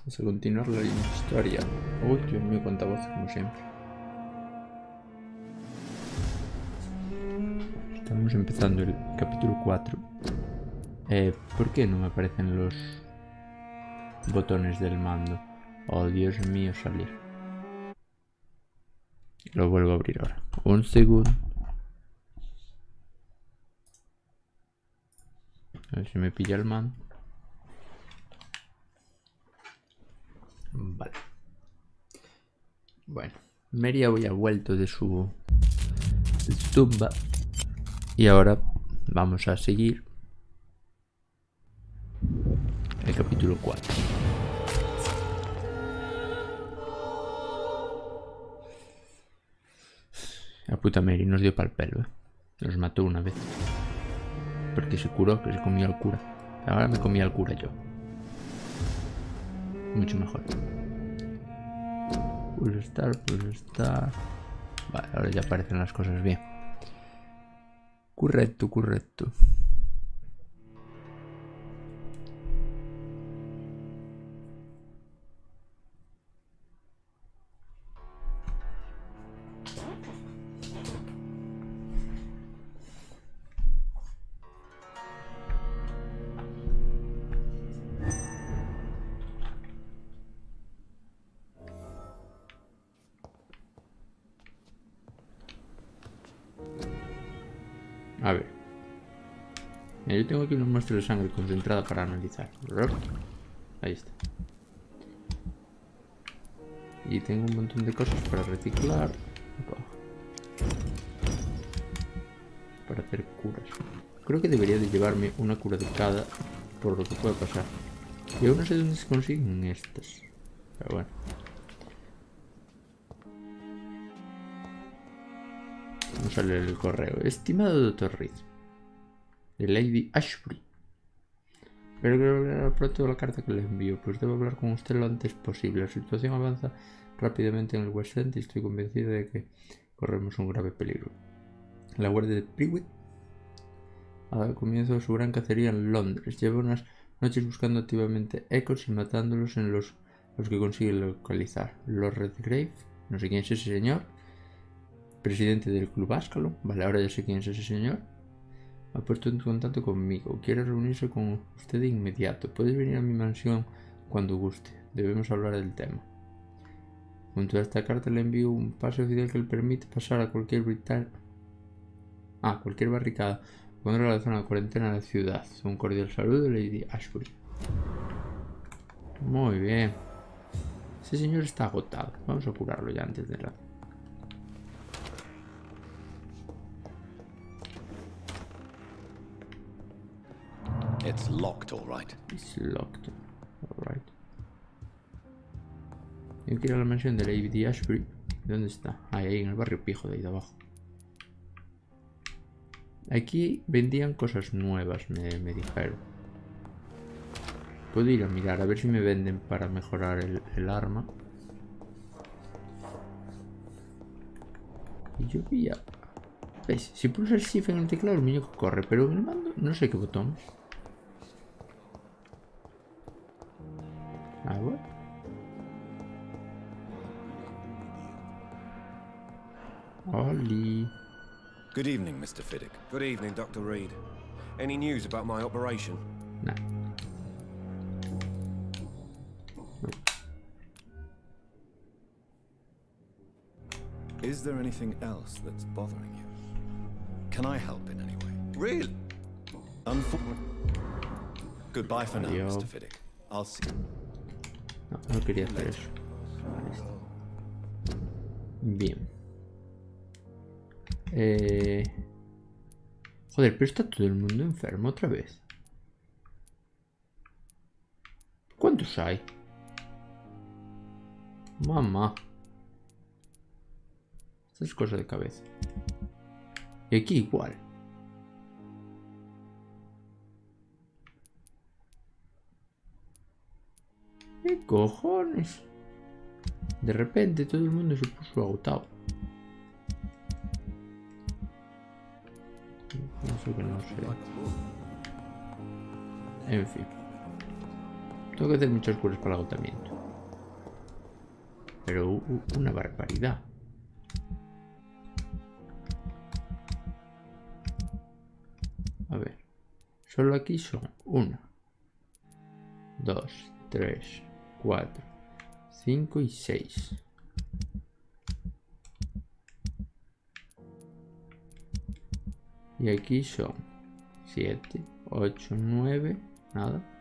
Vamos a continuar la historia. Uy, Dios mío, cuánta voz, como siempre. Estamos empezando el capítulo 4. ¿Por qué no me aparecen los botones del mando? Oh, Dios mío, salir. Lo vuelvo a abrir ahora. Un segundo. A ver si me pilla el mando. Vale. Bueno, Mary había vuelto de su tumba. Y ahora vamos a seguir el capítulo 4. La puta Mary nos dio pa'l pelo, Nos mató una vez. Porque se curó, que se comió al cura. Ahora me comía al cura yo. Mucho mejor. Pues estar. Vale, ahora ya aparecen las cosas bien. Correcto. A ver. Yo tengo aquí una muestra de sangre concentrada para analizar. Ahí está. Y tengo un montón de cosas para reciclar. Para hacer curas. Creo que debería de llevarme una cura de cada por lo que pueda pasar. Y aún no sé dónde se consiguen estas. Pero bueno. Vamos a leer el correo. Estimado Dr. Reed, de Lady Ashbury. Espero que lea pronto la carta que le envío, pues debo hablar con usted lo antes posible. La situación avanza rápidamente en el West End y estoy convencido de que corremos un grave peligro. La guardia de Privet ha dado comienzo a su gran cacería en Londres. Lleva unas noches buscando activamente ecos y matándolos en los que consigue localizar. Lord Redgrave, no sé quién es ese señor, presidente del Club Ascalon, vale, ahora ya sé quién es ese señor, ha puesto en contacto conmigo. Quiere reunirse con usted de inmediato. Puede venir a mi mansión cuando guste. Debemos hablar del tema. Junto a esta carta le envío un pase oficial que le permite pasar a cualquier cualquier barricada contra la zona de cuarentena de la ciudad. Un cordial saludo, Lady Ashbury. Muy bien. Ese señor está agotado. Vamos a curarlo ya antes de la... It's locked, all right. It's locked. All right. Tengo que ir a la mansión de Lady Ashbury. ¿Dónde está? Ahí en el barrio pijo de ahí de abajo. Aquí vendían cosas nuevas, me dijeron. Puedo ir a mirar a ver si me venden para mejorar el arma. Y yo vi a... ¿Ves? Si pulso el shift en el teclado el muñeco corre, pero en el mando no sé qué botón. Ah, bueno. Oli. Good evening, Mr. Fiddick. Good evening, Dr. Reed. Any news about my operation? Nah. Is there anything else that's bothering you? Can I help in any way? Really? Goodbye for now, Adiós. Mr. Fiddick. I'll see you. No quería hacer eso. Vale, está. Bien. Joder, pero está todo el mundo enfermo otra vez. ¿Cuántos hay? Mamá. Esto es cosa de cabeza. Y aquí igual. ¿Qué cojones? De repente todo el mundo se puso agotado. No sé que no sé. En fin. Tengo que hacer muchas curas para el agotamiento. Pero una barbaridad. A ver. Solo aquí son 1, 2, 3, 4, 5 y 6. Y aquí son 7, 8, 9. Nada.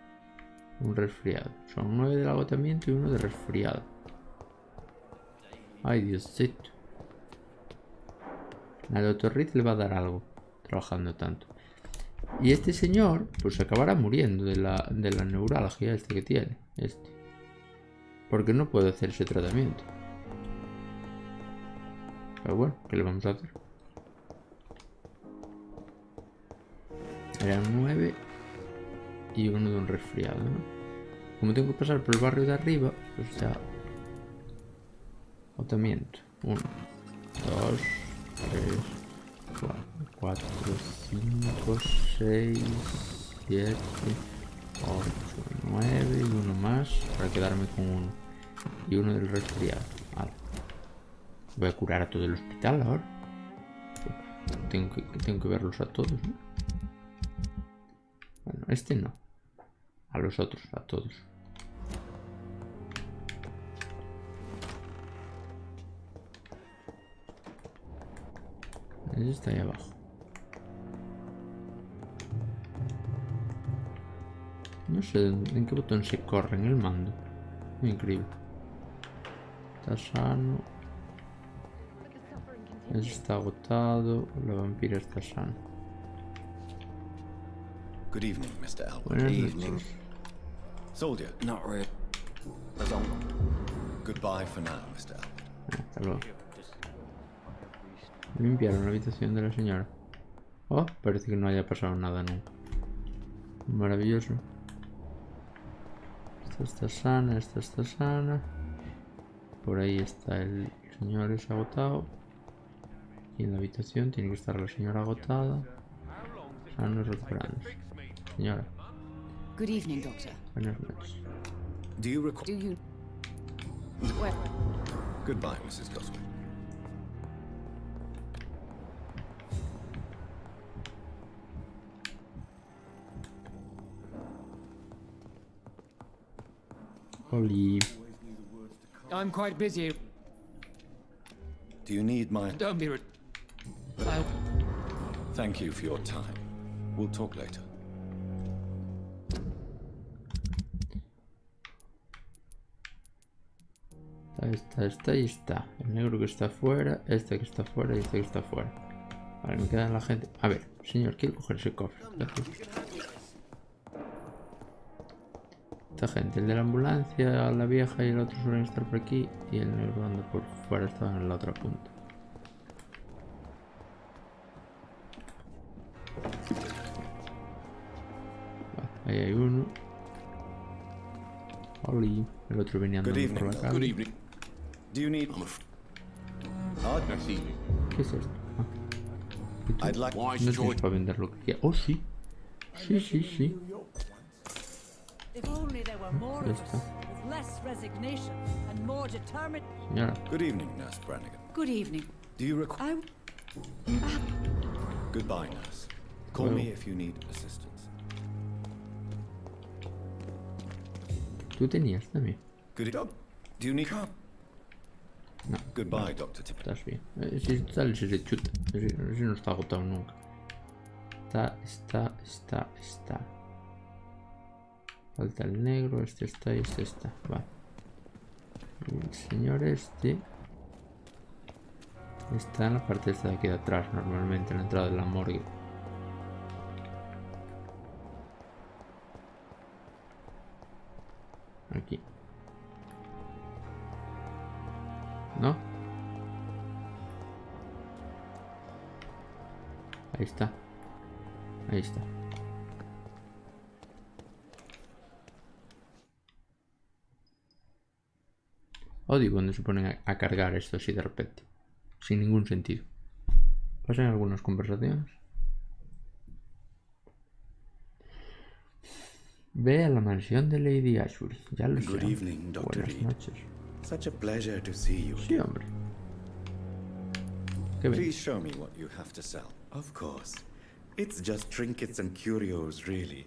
Un resfriado. Son 9 del agotamiento y 1 de resfriado. Ay, Diosito. Al doctor Reed le va a dar algo trabajando tanto. Y este señor, pues acabará muriendo de la neuralgia que tiene. Porque no puede hacer ese tratamiento. Pero bueno, ¿qué le vamos a hacer? Eran 9 y 1 de un resfriado, ¿no? Como tengo que pasar por el barrio de arriba, pues ya... Agotamiento. 1, 2, 3, 4, 5, 6, 7, 8, 9 y 1 más para quedarme con 1. Y 1 del resfriado. Vale. Voy a curar a todo el hospital ahora. Tengo que verlos a todos, ¿no? Bueno, este no. A los otros, a todos. Ese está ahí abajo. No sé en qué botón se corre en el mando. Muy increíble. Está sano. Ese está agotado. La vampira está sano. Good evening, Mr. Elwood. Buenas noches. Soldier. Not really. Goodbye for now, Mr. Elwood. Hasta luego. Limpiaron la habitación de la señora. Oh, parece que no haya pasado nada nunca. Maravilloso. Esta está sana, esta está sana. Por ahí está el señor ese agotado. Y en la habitación tiene que estar la señora agotada. Sano y recuperándose. Señora. Good evening, Doctor. Buenas noches. Do you recall? Do you... Well, Goodbye, Mrs. Goswell. Oli. I'm quite busy. Do you need my... Don't be. Thank you for your time. We'll talk later. Está y está. El negro que está afuera, este que está afuera y este que está afuera. Vale, me queda la gente. A ver, señor, quiero coger ese cofre. Gracias. Esta gente, el de la ambulancia, la vieja y el otro suelen estar por aquí. Y el negro anda por fuera, estaba en la otra punta. Vale, ahí hay uno. Oli, el otro venía Good andando por evening. la calle. Good evening. Do you need... Pardon? ¿Qué es esto? Ah. ¿Y tú? I'd like... No tienes para vender lo que quieras. Oh, sí. Sí, sí, sí. If only there were more Ya of está. us, with less resignation and more determined. Señora. Good evening, Nurse Brannigan. Good evening. Do you recall... I... Goodbye, nurse. Call Well. me if you need assistance. Tú tenías también. Good... Do you need... No. Goodbye, Dr. Tippett. Estás bien. Si tal, si se chuta. Si no está agotado nunca. Está. Falta el negro, este está y este está. Vale. El señor este está en la parte esta de aquí de atrás, normalmente, en la entrada de la morgue. Aquí. ¿No? Ahí está. Ahí está. Odio cuando se ponen a cargar esto así de repente. Sin ningún sentido. Pasan algunas conversaciones. Ve a la mansión de Lady Ashbury. Ya lo sé. Good evening, Dr. Buenas Reed. noches. Such a pleasure to see you. Sí, hombre. ¿Qué ves? Please show me what you have to sell. Of course. It's just trinkets and curios, really.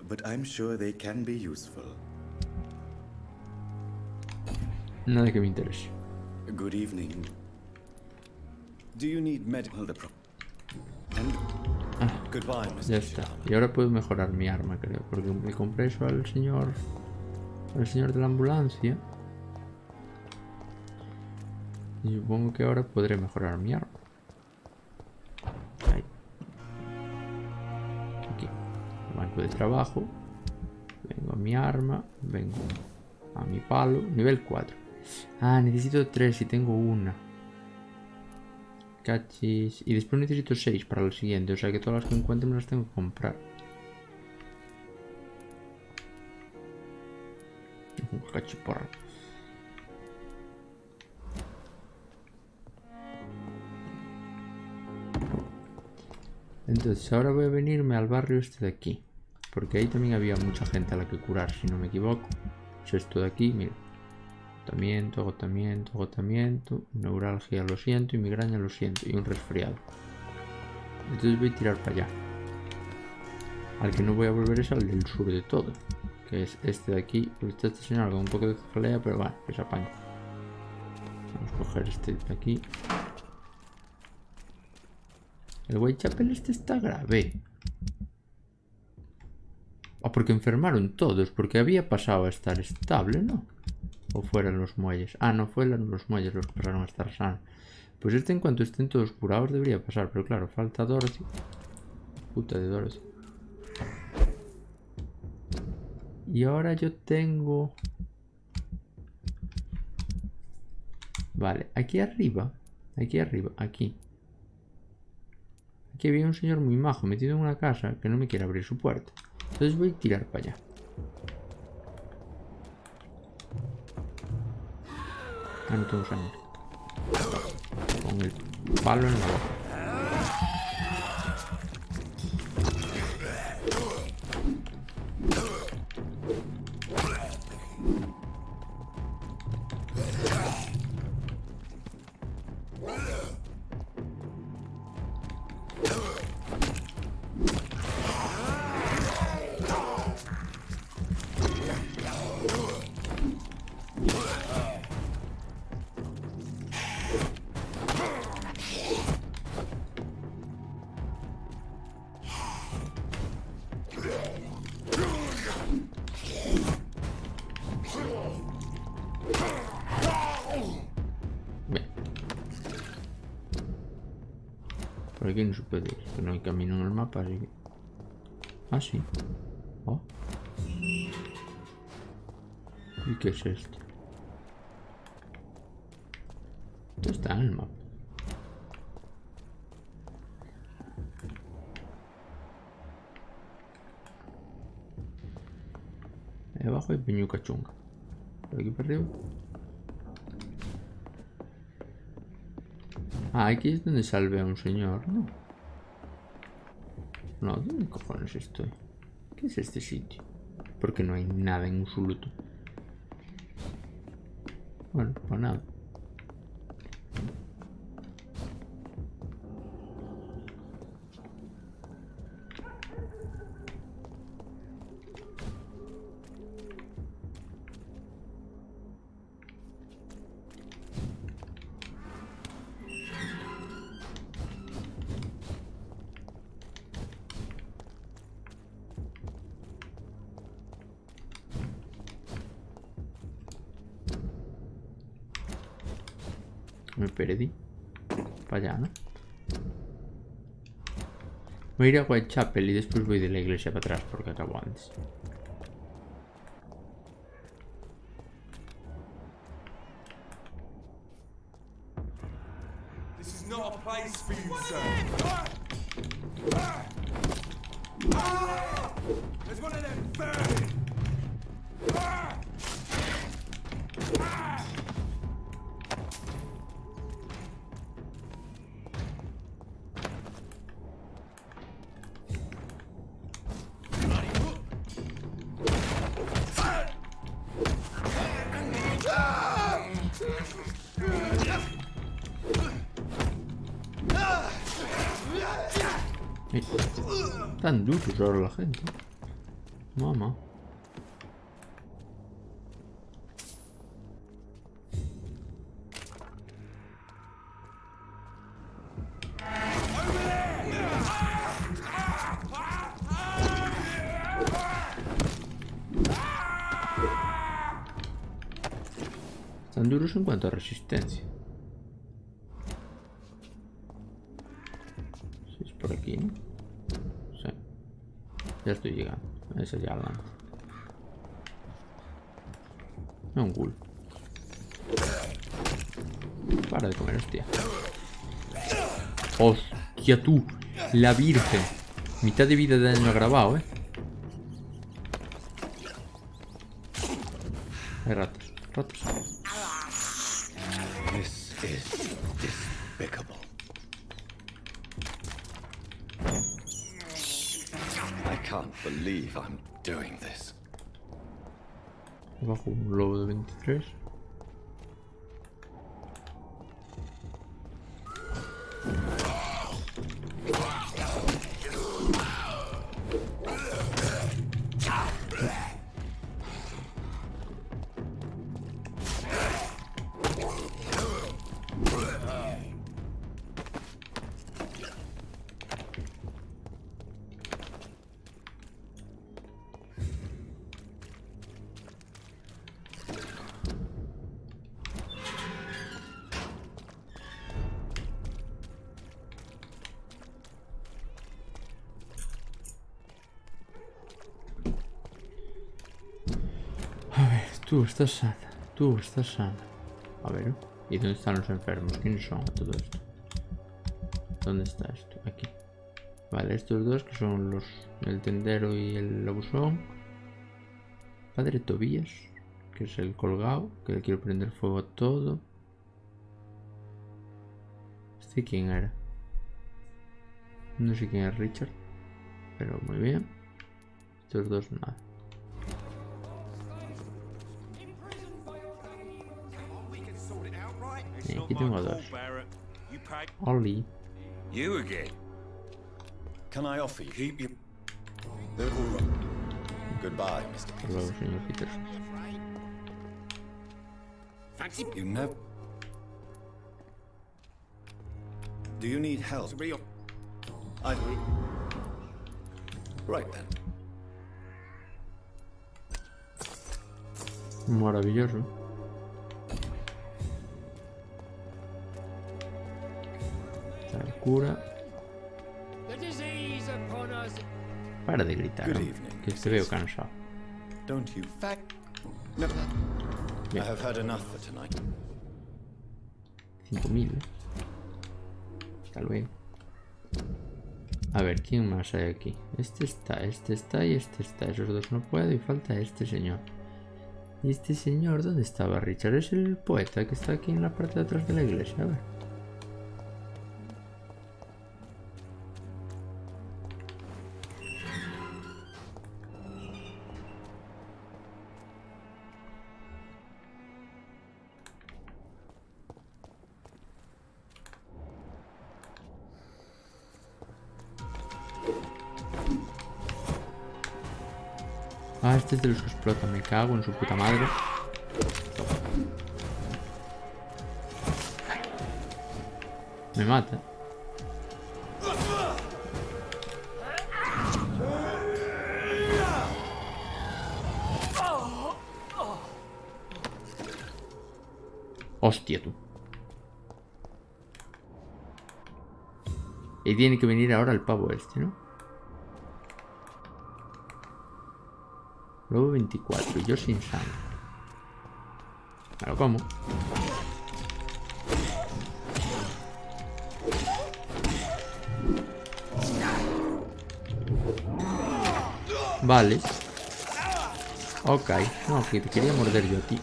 But I'm sure they can be useful. Nada que me interese. Good evening. Do you need medical? And Goodbye, Mr. Ya está. Y ahora puedo mejorar mi arma, creo. Porque me compré eso al señor de la ambulancia. Y supongo que ahora podré mejorar mi arma. Ahí. Aquí. Banco de trabajo. Vengo a mi arma. Vengo a mi palo. Nivel 4. Ah, necesito 3 y tengo una. Cachis. Y después necesito 6 para el siguiente. O sea que todas las que encuentre me las tengo que comprar. Un cachiporro. Entonces ahora voy a venirme al barrio este de aquí. Porque ahí también había mucha gente a la que curar, si no me equivoco. Es esto de aquí, mira. Agotamiento, agotamiento, agotamiento. Neuralgia, lo siento. Y migraña, lo siento. Y un resfriado. Entonces voy a tirar para allá. Al que no voy a volver es al del sur de todo. Que es este de aquí. Porque está estacionado con un poco de cefalea, pero bueno, pues apaño. Vamos a coger este de aquí. El Whitechapel este está grave. Ah, porque enfermaron todos. Porque había pasado a estar estable, ¿no? O fueran los muelles. Ah, no, fueron los muelles los que pasaron a estar sanos. Pues este en cuanto estén todos curados debería pasar. Pero claro, falta Dorothy. Puta de Dorothy. Y ahora yo tengo... Vale, aquí arriba. Aquí arriba, aquí. Aquí había un señor muy majo metido en una casa que no me quiere abrir su puerta. Entonces voy a tirar para allá. Ah, no tengo sangre. Con el palo en la boca. Por aquí no se puede ir, que no hay camino en el mapa, así que... Ah, sí. Oh. ¿Y qué es esto? Esto está en el mapa. Ahí abajo hay peñuca chunga. Por aquí para arriba. Ah, aquí es donde salve a un señor, ¿no? No, ¿dónde cojones estoy? ¿Qué es este sitio? Porque no hay nada en absoluto. Bueno, pues nada. Me perdí. Para allá, ¿no? Voy a ir a Whitechapel y después voy de la iglesia para atrás porque acabo antes. This is not a place for you, sir. There's one of them burning. Tan duros ahora la gente. Mamá. Están duros en cuanto a resistencia. Si es por aquí, ¿no? Sí. Ya estoy llegando. Ese ya adelante. Es un ghoul. Para de comer, hostia. Hostia tú. La virgen. Mitad de vida de daño agravado, Hay ratos. Ratos. This is despicable. I can't believe I'm doing this. Abajo un lobo de 23. Tú estás sana, tú estás sana. A ver, ¿y dónde están los enfermos? ¿Quiénes son todo esto? ¿Dónde está esto? Aquí. Vale, estos dos que son los... el tendero y el abusón. Padre Tobías, que es el colgado, que le quiero prender fuego a todo. ¿Este quién era? No sé quién es Richard, pero muy bien. Estos dos nada. Y aquí tengo dos. Oli. You again? Can I offer you? Keep your... They're all right. Goodbye, Mr. Hasta Peters. luego, señor Peters. You never... Do you need help? I do. Right then. Maravilloso. Cura. Para de gritar, Good ¿no? evening, Que te veo cansado. Don't you fact? No. I have had enough for tonight. 5000. Está luego. A ver, ¿quién más hay aquí? Este está y este está. Esos dos no puedo y falta este señor. ¿Y este señor dónde estaba? Richard es el poeta que está aquí en la parte de atrás de la iglesia. A ver. Ah, este es de los que explota. Me cago en su puta madre. Me mata. Hostia, tú. Y tiene que venir ahora el pavo este, ¿no? Luego 24 y yo sin sangre. Me lo como. Vale. Ok. No, que te quería morder yo a ti.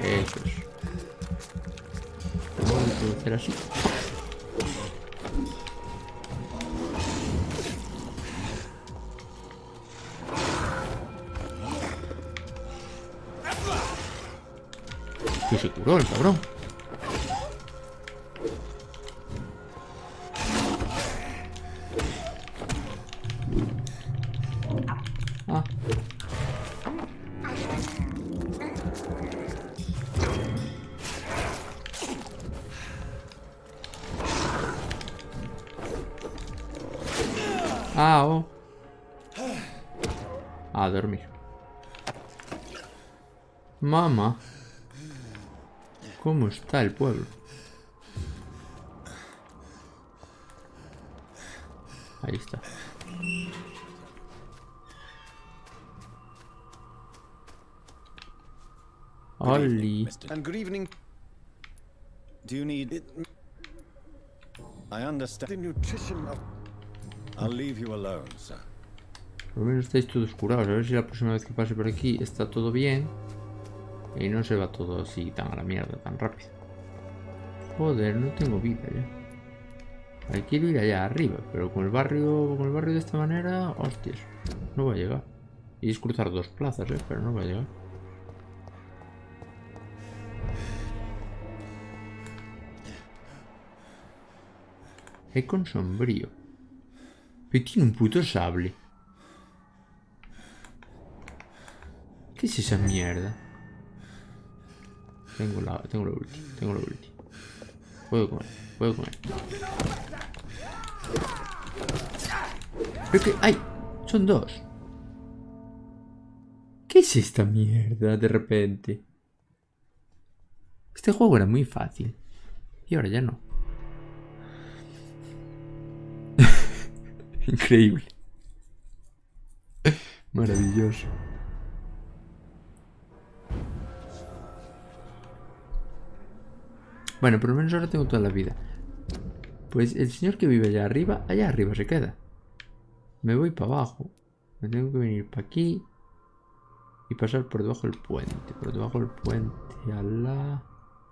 Eso es. Tengo que hacer así. Que se curó el cabrón. Ah, oh. A dormir. Mamá. ¿Cómo está el pueblo? Ahí está. Oli. And good evening. Do you need it? I understand the nutrition of... I'll leave you alone, sir. Por lo menos estáis todos curados. A ver si la próxima vez que pase por aquí está todo bien. Y no se va todo así tan a la mierda, tan rápido. Joder, no tengo vida ya. Quiero ir allá arriba, pero con el barrio de esta manera, hostias, no va a llegar. Y es cruzar 2 plazas, pero no va a llegar. Con sombrío. Pero tiene un puto sable. ¿Qué es esa mierda? Tengo la ulti. Puedo comer. Pero que... ¡Ay! Son 2. ¿Qué es esta mierda de repente? Este juego era muy fácil. Y ahora ya no. Increíble. Maravilloso. Bueno, por lo menos ahora tengo toda la vida. Pues el señor que vive allá arriba se queda. Me voy para abajo. Me tengo que venir para aquí. Y pasar por debajo del puente. Por debajo del puente a la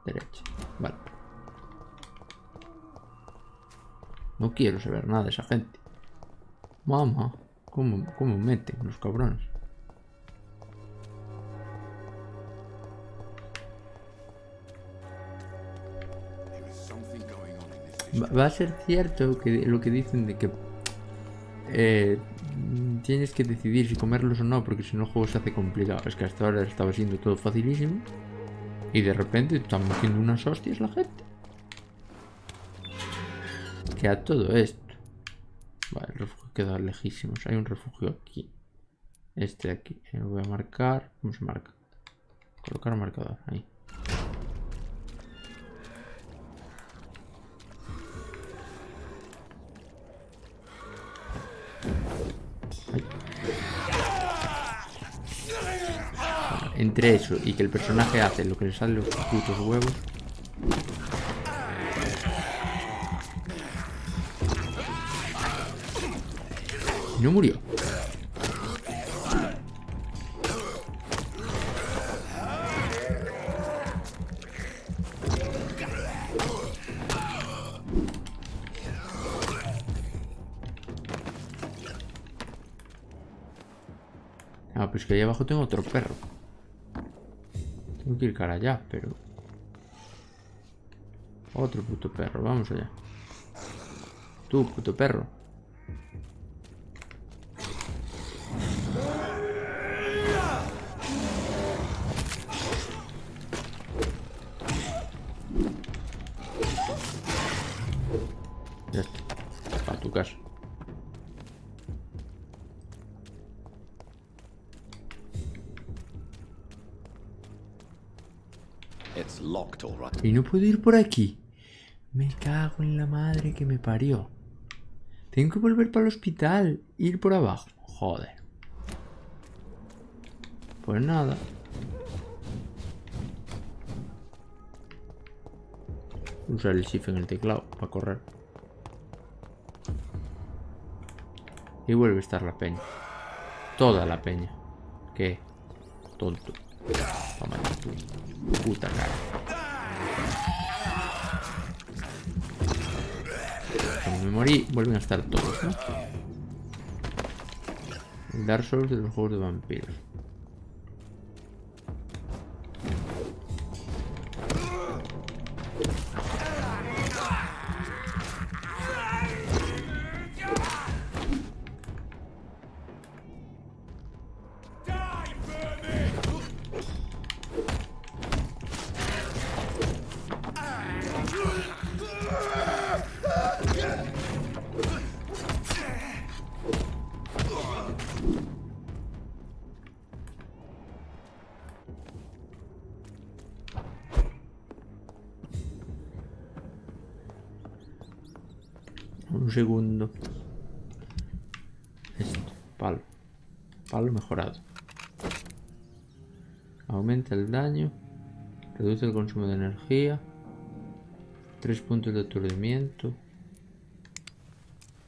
derecha. Vale. No quiero saber nada de esa gente. Mamá, ¿cómo meten los cabrones? Va a ser cierto que lo que dicen de que tienes que decidir si comerlos o no, porque si no el juego se hace complicado. Es que hasta ahora estaba siendo todo facilísimo y de repente están metiendo unas hostias la gente. Que a todo esto. Vale, el refugio queda lejísimos. Hay un refugio aquí. Este de aquí. Lo voy a marcar. ¿Cómo se marca? Colocar marcador. Ahí. Ahí. Vale, entre eso y que el personaje hace lo que le sale los putos huevos. No murió. Ah, pues que ahí abajo tengo otro perro. Tengo que ir cara allá, pero... Otro puto perro, vamos allá. Tú, puto perro. Ya está. A tu casa. Y no puedo ir por aquí. Me cago en la madre que me parió. Tengo que volver para el hospital. Ir por abajo. Joder. Pues nada. Usar el shift en el teclado para correr. Y vuelve a estar la peña. Toda la peña. ¿Qué? Tonto. Toma tu puta cara. Como me morí, vuelven a estar todos, ¿no? El Dark Souls de los juegos de vampiros. Un segundo. Esto, palo. Palo mejorado. Aumenta el daño. Reduce el consumo de energía. 3 puntos de aturdimiento.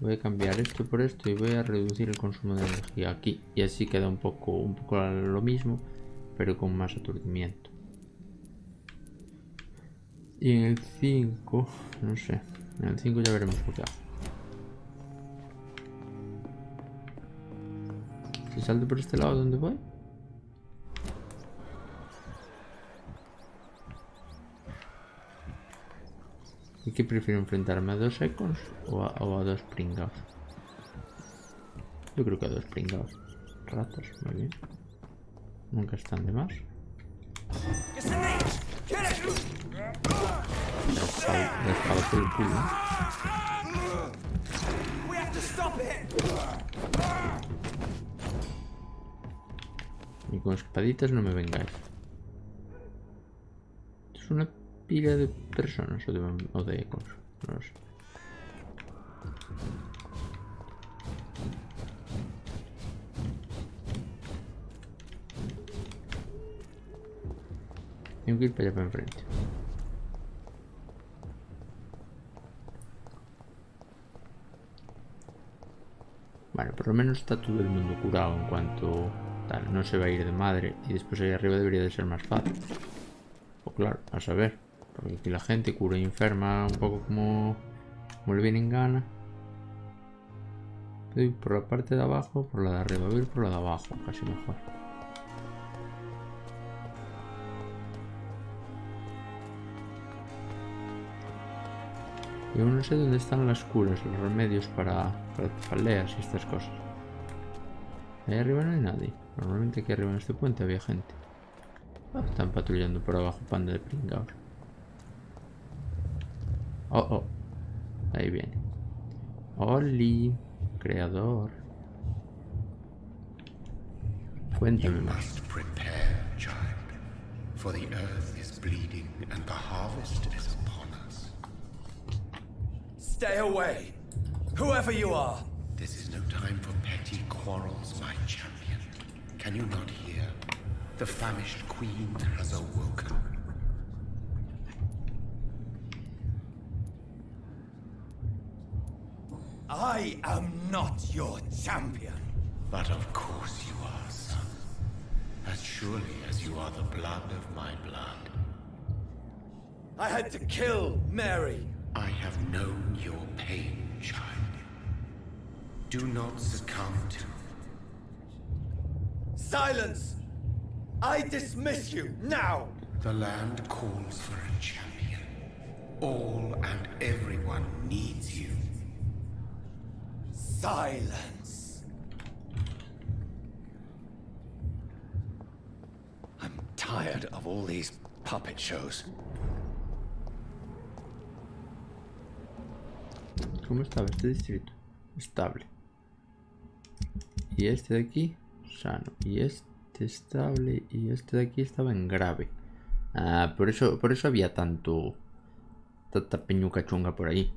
Voy a cambiar esto por esto y voy a reducir el consumo de energía aquí. Y así queda un poco lo mismo, pero con más aturdimiento. Y en el 5, no sé. En el 5 ya veremos lo que hago. Si salto por este lado, ¿dónde voy? ¿Y qué prefiero enfrentarme? ¿A 2 econs o a 2 pringados? Yo creo que a 2 pringados. Ratas, muy bien. Nunca están de más. La espada por el culo. Y con espaditas no me vengáis. Es una pila de personas o de ecos. No lo sé. Tengo que ir para allá para enfrente. Bueno, por lo menos está todo el mundo curado en cuanto tal. No se va a ir de madre. Y después ahí arriba debería de ser más fácil. O claro, a saber. Porque aquí la gente cura y enferma un poco como le viene en gana. Voy por la parte de abajo, por la de arriba. Voy a ir por la de abajo, casi mejor. Y aún no sé dónde están las curas, los remedios para cefaleas y estas cosas. Ahí arriba no hay nadie. Normalmente aquí arriba en este puente había gente. Están patrullando por abajo, panda de pringados. Oh. Ahí viene. Oli, creador. Cuéntame más. Prepare, child, for the earth is bleeding and the harvest is upon us. Stay away, whoever you are. This is no time for petty quarrels, my champion. Can you not hear? The famished queen has awoken. I am not your champion. But of course you are, son. As surely as you are the blood of my blood. I had to kill Mary. I have known your pain, child. Do not succumb to... Silence! I dismiss you, now! The land calls for a champion. All and everyone needs you. Silence! I'm tired of all these puppet shows. ¿Cómo estaba este distrito? Estable. Y este de aquí, sano. Y este estable. Y este de aquí estaba en grave. Ah, por eso había tanta peñuca chunga por ahí.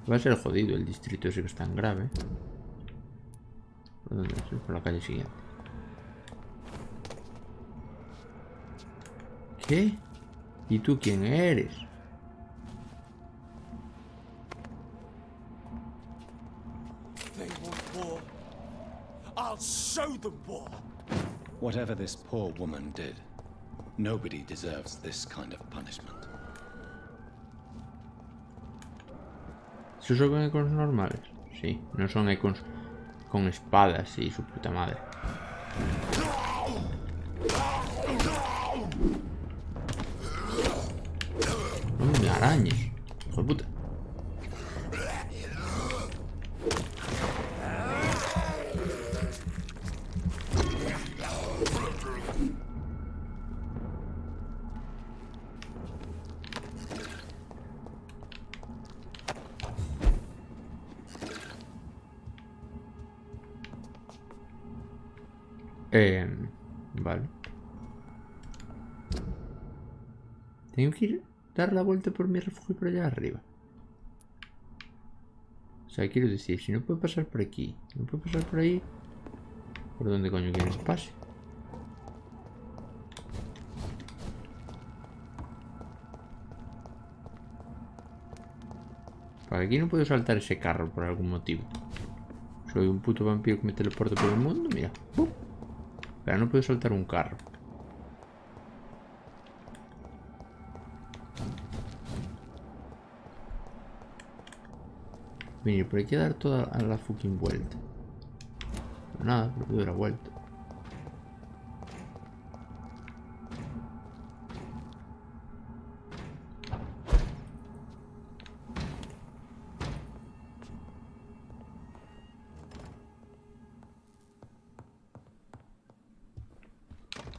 Va a ser jodido el distrito ese que está en grave. ¿Por dónde es? Por la calle siguiente. ¿Qué? ¿Y tú quién eres? They want war. I'll show them war. Whatever this poor woman did, nobody deserves this kind of punishment. ¿Esos son icons normales? Sí, no son icons con espadas y su puta madre. No me arañes, hijo de puta. Vale. Tengo que ir dar la vuelta por mi refugio por allá arriba. sea, quiero decir, si no puedo pasar por aquí, no puedo pasar por ahí, ¿por dónde coño quieres que pase? Para aquí no puedo saltar ese carro por algún motivo. Soy un puto vampiro que me teleporto por el mundo, mira. Pero no puedo saltar un carro. Venir por aquí a dar toda la fucking vuelta. Pero nada, no puedo dar la vuelta.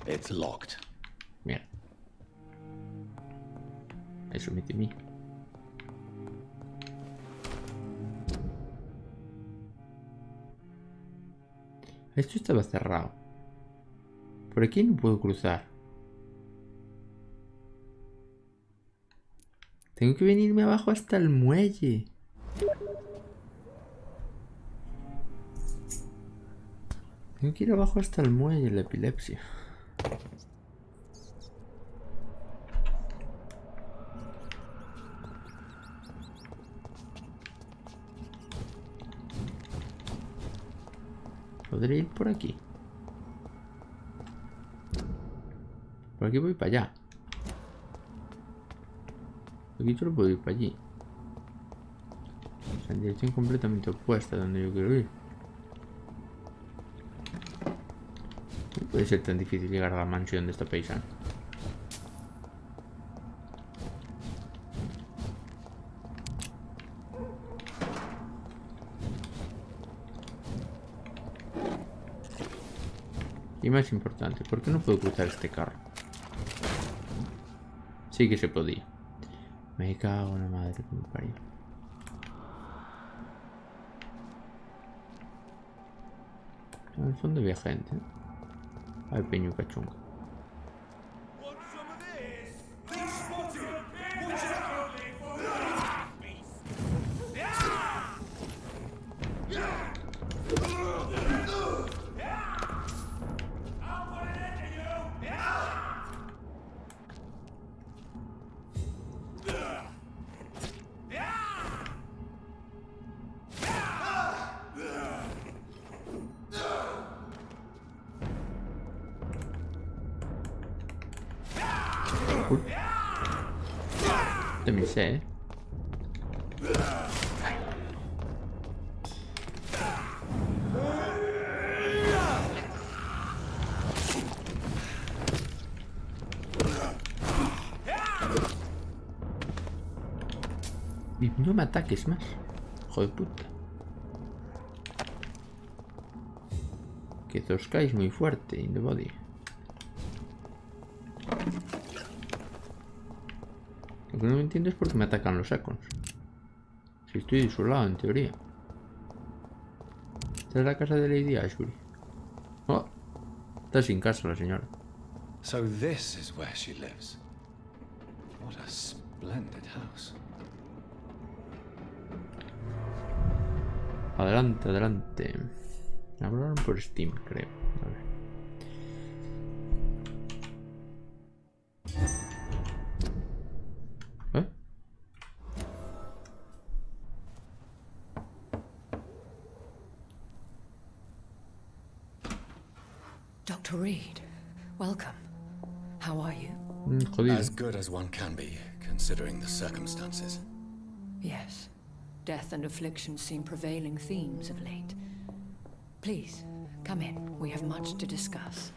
It's locked. Mira. Eso me temí. Esto estaba cerrado. Por aquí no puedo cruzar. Tengo que venirme abajo hasta el muelle. Tengo que ir abajo hasta el muelle, la epilepsia. Podré ir por aquí. Por aquí voy para allá. Aquí solo puedo ir para allí. O sea, en dirección completamente opuesta a donde yo quiero ir. No puede ser tan difícil llegar a la mansión de esta paisana. Y más importante, ¿por qué no puedo cruzar este carro? Sí que se podía. Me cago en la madre que me parió. En el fondo había gente, ¿eh? Hay peñuca chunga. También sé, ¿eh? Y no me ataques más, hijo de puta. Que toscáis muy fuerte in the body. Lo que no entiendo es por qué me atacan los Seconds. Si estoy de su lado, en teoría. Esta es la casa de Lady Ashbury. Oh, está sin casa la señora. So this is where she lives. What a splendid house. Adelante, adelante. Me hablaron por Steam, creo. A ver. ¿Eh? Dr. Reed, welcome. How are you? Jodido. As good as one can be, considering the circumstances. Yes. Death and affliction seem prevailing themes of late. Please, come in. We have much to discuss.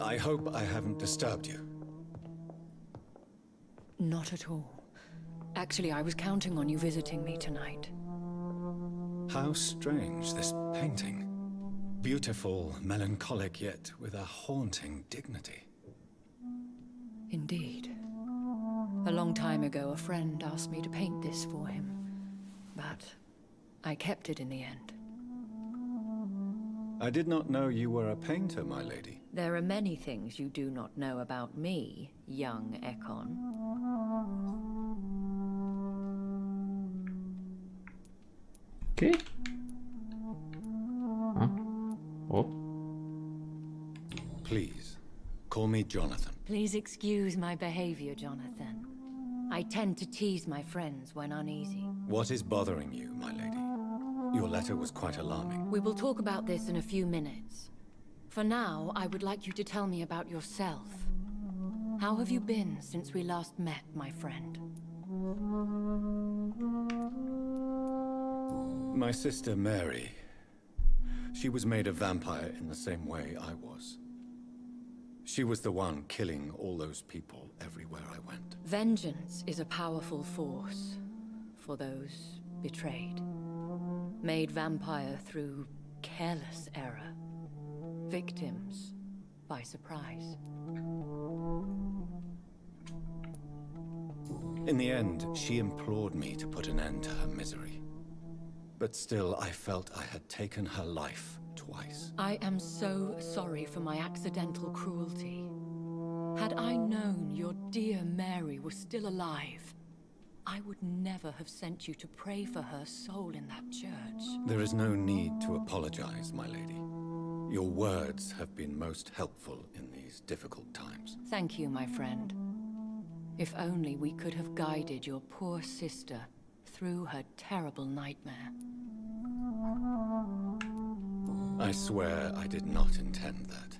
I hope I haven't disturbed you. Not at all. Actually, I was counting on you visiting me tonight. How strange, this painting. Beautiful, melancholic, yet with a haunting dignity. Indeed. A long time ago, a friend asked me to paint this for him. But I kept it in the end. I did not know you were a painter, my lady. There are many things you do not know about me, young Ekon. ¿Qué? Ah. Oh. Please, call me Jonathan. Please excuse my behavior, Jonathan. I tend to tease my friends when uneasy. What is bothering you, my lady? Your letter was quite alarming. We will talk about this in a few minutes. For now, I would like you to tell me about yourself. How have you been since we last met, my friend? My sister Mary. She was made a vampire in the same way I was. She was the one killing all those people everywhere I went. Vengeance is a powerful force for those betrayed. Made vampire through careless error. Victims by surprise. In the end, she implored me to put an end to her misery. But still, I felt I had taken her life twice. I am so sorry for my accidental cruelty. Had I known your dear Mary was still alive, I would never have sent you to pray for her soul in that church. There is no need to apologize, my lady. Your words have been most helpful in these difficult times. Thank you, my friend. If only we could have guided your poor sister through her terrible nightmare. I swear I did not intend that.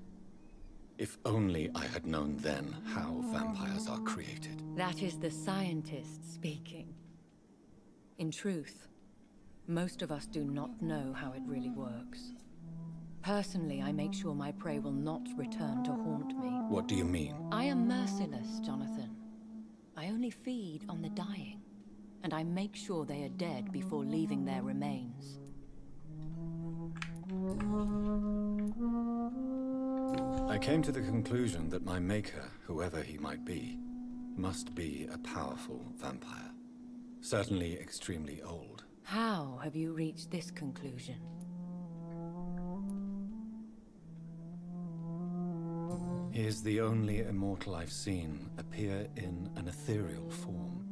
If only I had known then how vampires are created. That is the scientist speaking. In truth, most of us do not know how it really works. Personally, I make sure my prey will not return to haunt me. What do you mean? I am merciless, Jonathan. I only feed on the dying, and I make sure they are dead before leaving their remains. I came to the conclusion that my maker, whoever he might be, must be a powerful vampire. Certainly extremely old. How have you reached this conclusion? He is the only immortal I've seen appear in an ethereal form.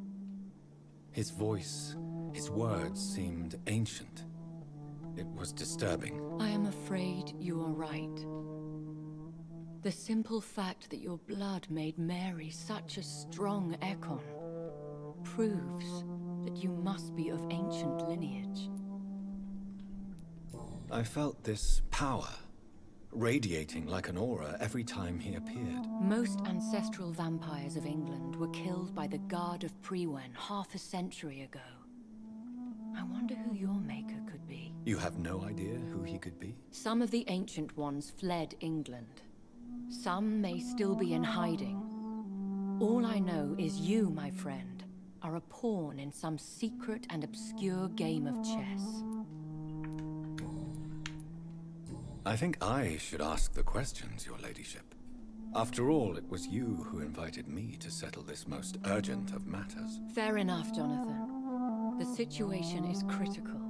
His voice, his words seemed ancient. It was disturbing. I am afraid you are right. The simple fact that your blood made Mary such a strong Ekon proves that you must be of ancient lineage. I felt this power radiating like an aura every time he appeared. Most ancestral vampires of England were killed by the Guard of Prewen half a century ago. I wonder who your maker could be. You have no idea who he could be? Some of the ancient ones fled England. Some may still be in hiding. All I know is you, my friend, are a pawn in some secret and obscure game of chess. I think I should ask the questions, your ladyship. After all, it was you who invited me to settle this most urgent of matters. Fair enough, Jonathan. The situation is critical.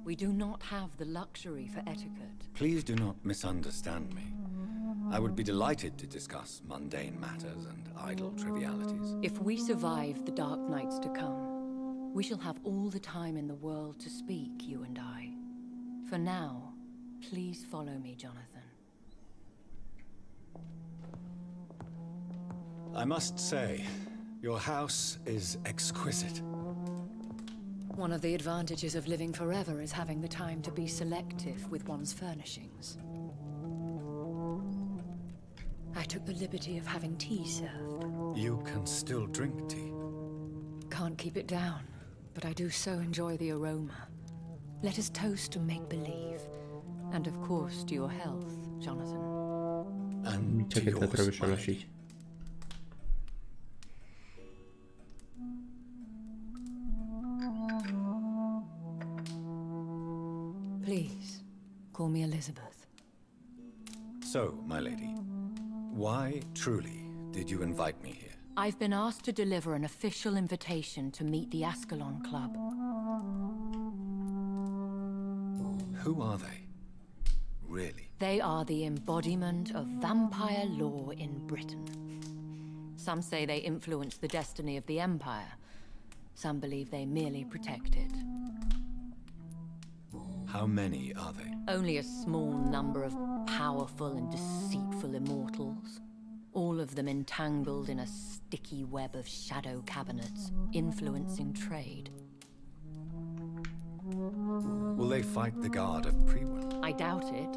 We do not have the luxury for etiquette. Please do not misunderstand me. I would be delighted to discuss mundane matters and idle trivialities. If we survive the dark nights to come, we shall have all the time in the world to speak, you and I. For now, please follow me, Jonathan. I must say, your house is exquisite. One of the advantages of living forever is having the time to be selective with one's furnishings. I took the liberty of having tea served. You can still drink tea. Can't keep it down, but I do so enjoy the aroma. Let us toast to make-believe. And of course to your health, Jonathan. And to Che te yours, attraverso my la lady. silla. Please, call me Elizabeth. So, my lady, why truly did you invite me here? I've been asked to deliver an official invitation to meet the Ascalon Club. Who are they? Really? They are the embodiment of vampire law in Britain. Some say they influence the destiny of the Empire. Some believe they merely protect it. How many are they? Only a small number of powerful and deceitful immortals. All of them entangled in a sticky web of shadow cabinets, influencing trade. Will they fight the guard of Priwen? I doubt it.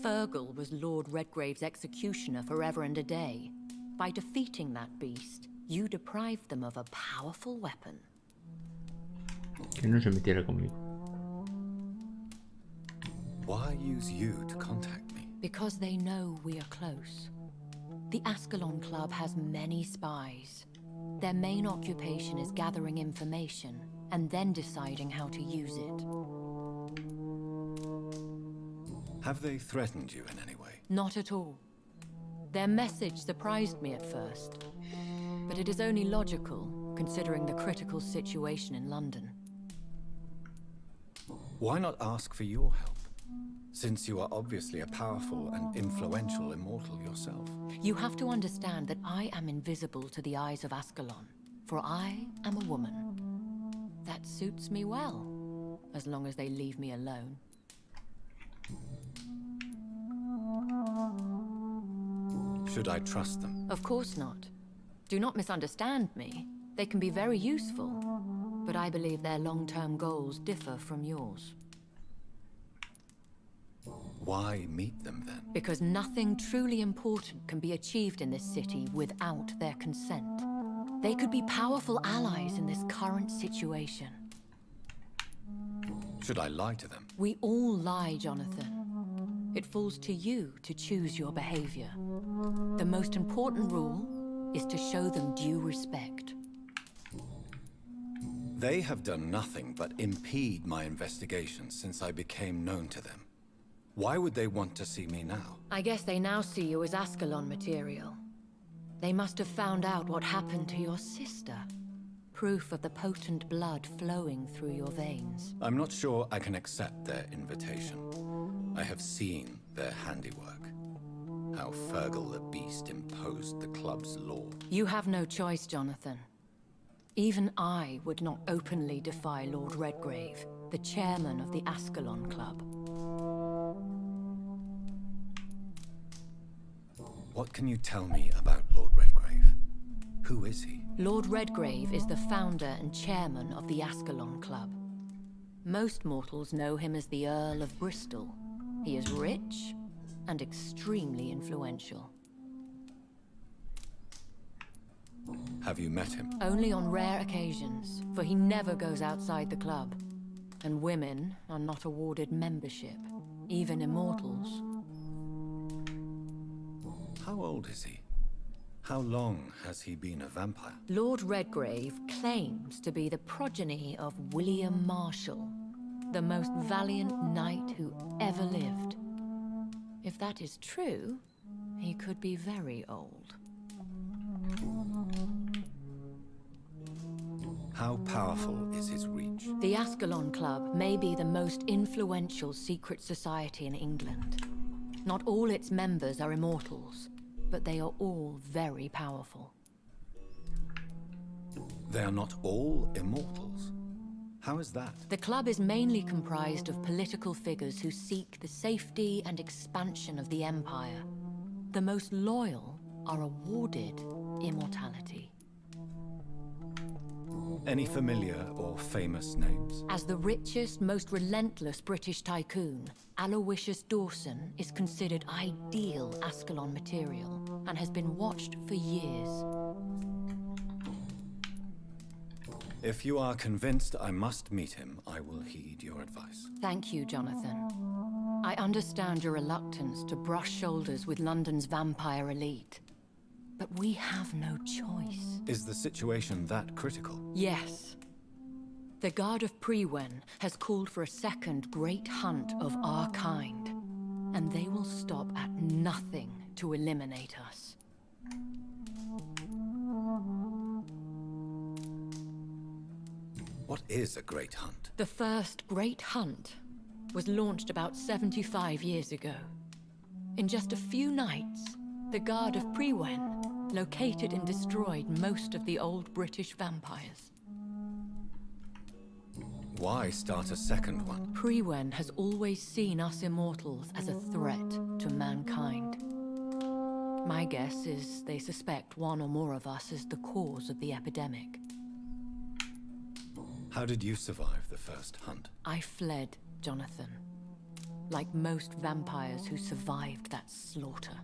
Fergal was Lord Redgrave's executioner forever and a day. By defeating that beast, you deprived them of a powerful weapon. Que no se metiera conmigo. Why use you to contact me? Because they know we are close. The Ascalon Club has many spies. Their main occupation is gathering information and then deciding how to use it. Have they threatened you in any way? Not at all. Their message surprised me at first, but it is only logical, considering the critical situation in London. Why not ask for your help? Since you are obviously a powerful and influential immortal yourself. You have to understand that I am invisible to the eyes of Ascalon, for I am a woman. That suits me well, as long as they leave me alone. Should I trust them? Of course not. Do not misunderstand me. They can be very useful, but I believe their long-term goals differ from yours. Why meet them then? Because nothing truly important can be achieved in this city without their consent. They could be powerful allies in this current situation. Should I lie to them? We all lie, Jonathan. It falls to you to choose your behavior. The most important rule is to show them due respect. They have done nothing but impede my investigation since I became known to them. Why would they want to see me now? I guess they now see you as Ascalon material. They must have found out what happened to your sister. Proof of the potent blood flowing through your veins. I'm not sure I can accept their invitation. I have seen their handiwork. How Fergal the Beast imposed the club's law. You have no choice, Jonathan. Even I would not openly defy Lord Redgrave, the chairman of the Ascalon Club. What can you tell me about Lord Redgrave? Who is he? Lord Redgrave is the founder and chairman of the Ascalon Club. Most mortals know him as the Earl of Bristol. He is rich and extremely influential. Have you met him? Only on rare occasions, for he never goes outside the club. And women are not awarded membership, even immortals. How old is he? How long has he been a vampire? Lord Redgrave claims to be the progeny of William Marshall, the most valiant knight who ever lived. If that is true, he could be very old. How powerful is his reach? The Ascalon Club may be the most influential secret society in England. Not all its members are immortals, but they are all very powerful. They are not all immortals. How is that? The club is mainly comprised of political figures who seek the safety and expansion of the Empire. The most loyal are awarded immortality. Any familiar or famous names? As the richest, most relentless British tycoon, Aloysius Dawson is considered ideal Ascalon material and has been watched for years. If you are convinced I must meet him, I will heed your advice. Thank you, Jonathan. I understand your reluctance to brush shoulders with London's vampire elite. But we have no choice. Is the situation that critical? Yes. The Guard of Priwen has called for a second great hunt of our kind, and they will stop at nothing to eliminate us. What is a great hunt? The first great hunt was launched about 75 years ago. In just a few nights, the Guard of Priwen located and destroyed most of the old British vampires. Why start a second one? Priwen has always seen us immortals as a threat to mankind. My guess is they suspect one or more of us is the cause of the epidemic. How did you survive the first hunt? I fled, Jonathan. Like most vampires who survived that slaughter.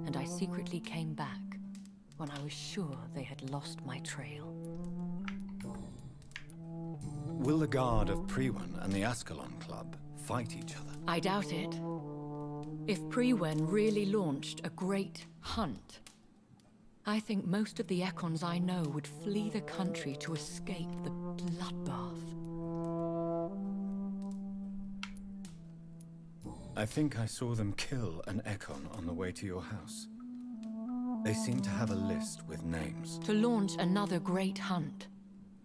And I secretly came back when I was sure they had lost my trail. Will the Guard of Priwen and the Ascalon Club fight each other? I doubt it. If Priwen really launched a great hunt, I think most of the Ekons I know would flee the country to escape the bloodbath. I think I saw them kill an Ekon on the way to your house. They seem to have a list with names. To launch another great hunt,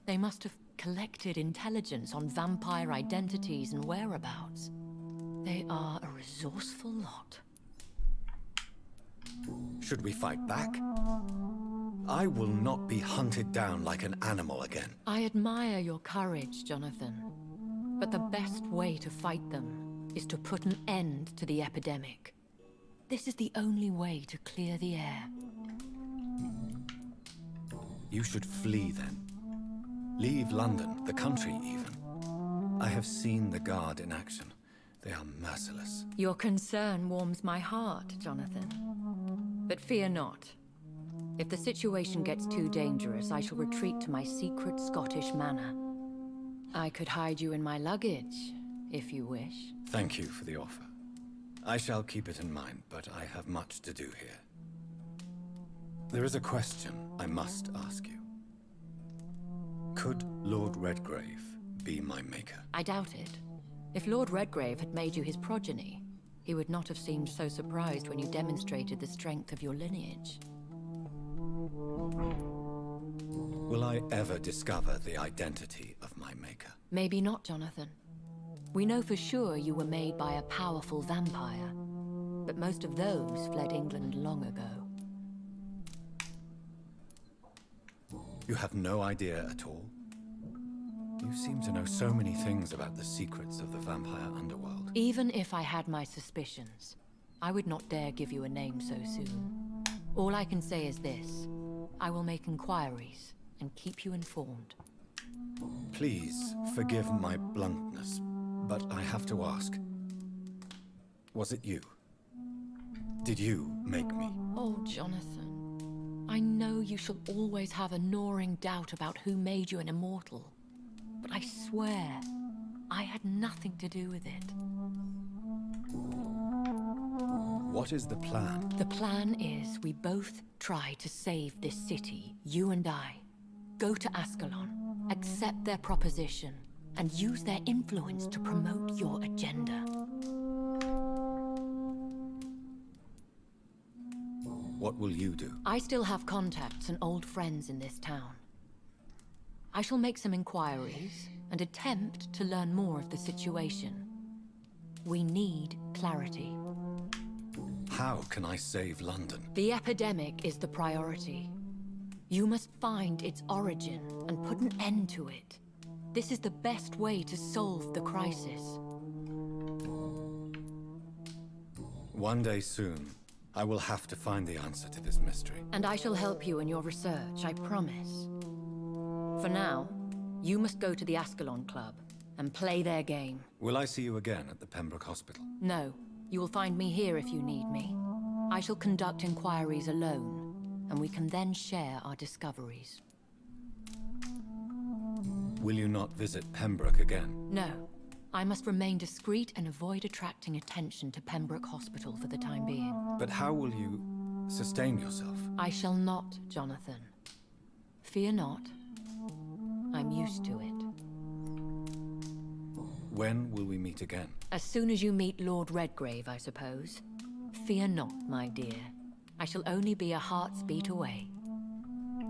they must have collected intelligence on vampire identities and whereabouts. They are a resourceful lot. Should we fight back? I will not be hunted down like an animal again. I admire your courage, Jonathan. But the best way to fight them is to put an end to the epidemic. This is the only way to clear the air. You should flee then. Leave London, the country even. I have seen the Guard in action. They are merciless. Your concern warms my heart, Jonathan. But fear not. If the situation gets too dangerous, I shall retreat to my secret Scottish manor. I could hide you in my luggage, if you wish. Thank you for the offer. I shall keep it in mind, but I have much to do here. There is a question I must ask you. Could Lord Redgrave be my maker? I doubt it. If Lord Redgrave had made you his progeny, he would not have seemed so surprised when you demonstrated the strength of your lineage. Will I ever discover the identity of my maker? Maybe not, Jonathan. We know for sure you were made by a powerful vampire, but most of those fled England long ago. You have no idea at all? You seem to know so many things about the secrets of the vampire underworld. Even if I had my suspicions, I would not dare give you a name so soon. All I can say is this. I will make inquiries and keep you informed. Please forgive my bluntness, but I have to ask. Was it you? Did you make me? Oh, Jonathan. I know you shall always have a gnawing doubt about who made you an immortal. But I swear, I had nothing to do with it. What is the plan? The plan is we both try to save this city, you and I. Go to Ascalon, accept their proposition, and use their influence to promote your agenda. What will you do? I still have contacts and old friends in this town. I shall make some inquiries and attempt to learn more of the situation. We need clarity. How can I save London? The epidemic is the priority. You must find its origin and put an end to it. This is the best way to solve the crisis. One day soon, I will have to find the answer to this mystery. And I shall help you in your research, I promise. For now, you must go to the Ascalon Club and play their game. Will I see you again at the Pembroke Hospital? No, you will find me here if you need me. I shall conduct inquiries alone, and we can then share our discoveries. Will you not visit Pembroke again? No. I must remain discreet and avoid attracting attention to Pembroke Hospital for the time being. But how will you sustain yourself? I shall not, Jonathan. Fear not. I'm used to it. When will we meet again? As soon as you meet Lord Redgrave, I suppose. Fear not, my dear. I shall only be a heart's beat away.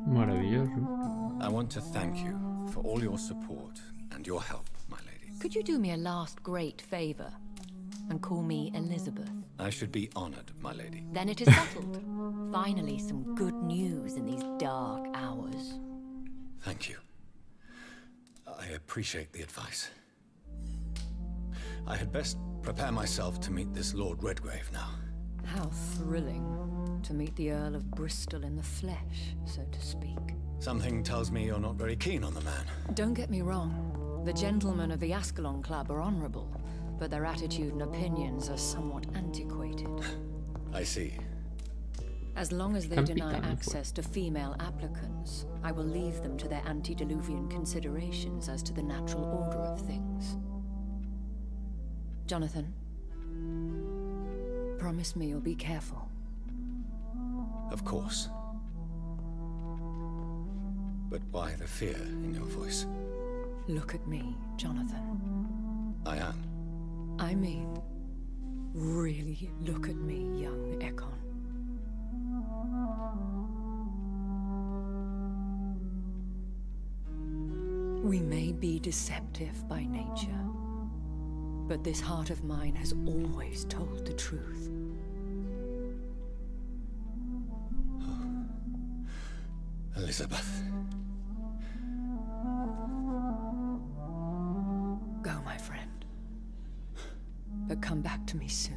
Maravilloso. I want to thank you for all your support and your help, my lady. Could you do me a last great favor and call me Elizabeth? I should be honored, my lady. Then it is settled. Finally, some good news in these dark hours. Thank you. I appreciate the advice. I had best prepare myself to meet this Lord Redgrave now. How thrilling to meet the Earl of Bristol in the flesh, so to speak. Something tells me you're not very keen on the man. Don't get me wrong. The gentlemen of the Ascalon Club are honorable, but their attitude and opinions are somewhat antiquated. I see. As long as they deny access to female applicants, I will leave them to their antediluvian considerations as to the natural order of things. Jonathan, promise me you'll be careful. Of course. But why the fear in your voice? Look at me, Jonathan. I am. I mean, really look at me, young Ekon. We may be deceptive by nature, but this heart of mine has always told the truth. Oh. Elizabeth. Go, my friend. But come back to me soon.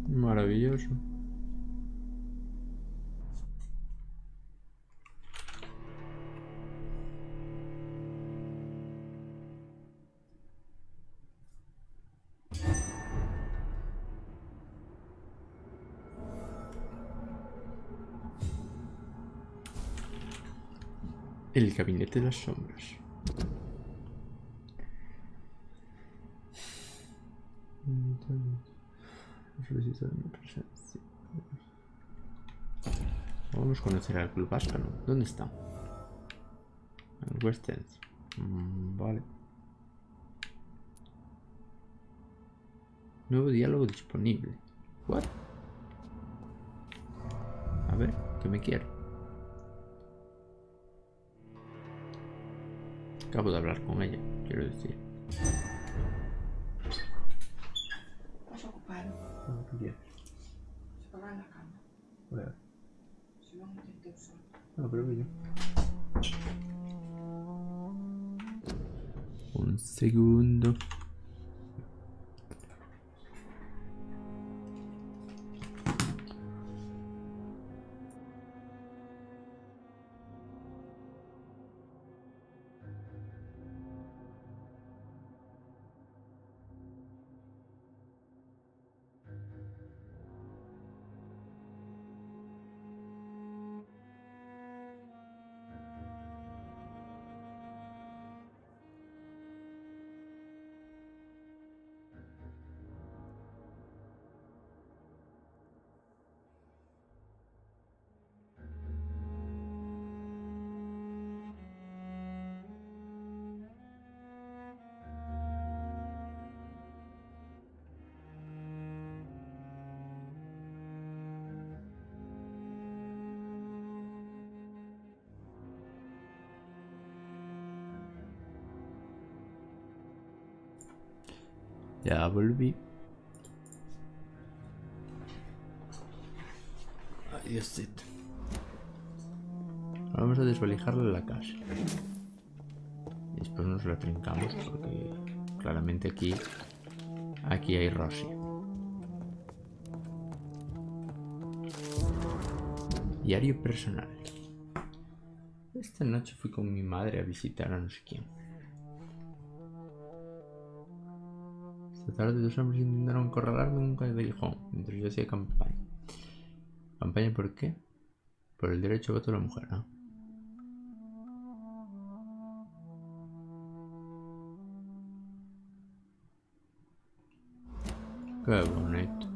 Maravilloso. El gabinete de las sombras. Vamos a conocer al Club Ashbury. ¿Dónde está? En West End. Vale. Nuevo diálogo disponible. ¿What? A ver, ¿qué me quiere? Acabo de hablar con ella, quiero decir. ¿Estás ocupado? ¿Qué quieres? Se ponga en la cama. Bueno. Si no, no te intento. No, pero yo. Un segundo. Ya volví. Ay, Diosito. Ahora vamos a desvalijarle la casa. Y después nos la trincamos porque claramente aquí hay Rosy. Diario personal. Esta noche fui con mi madre a visitar a no sé quién. Esta tarde 2 hombres intentaron acorralarme en un callejón mientras yo hacía campaña. ¿Campaña por qué? Por el derecho a voto de la mujer, ¿no? Qué bonito.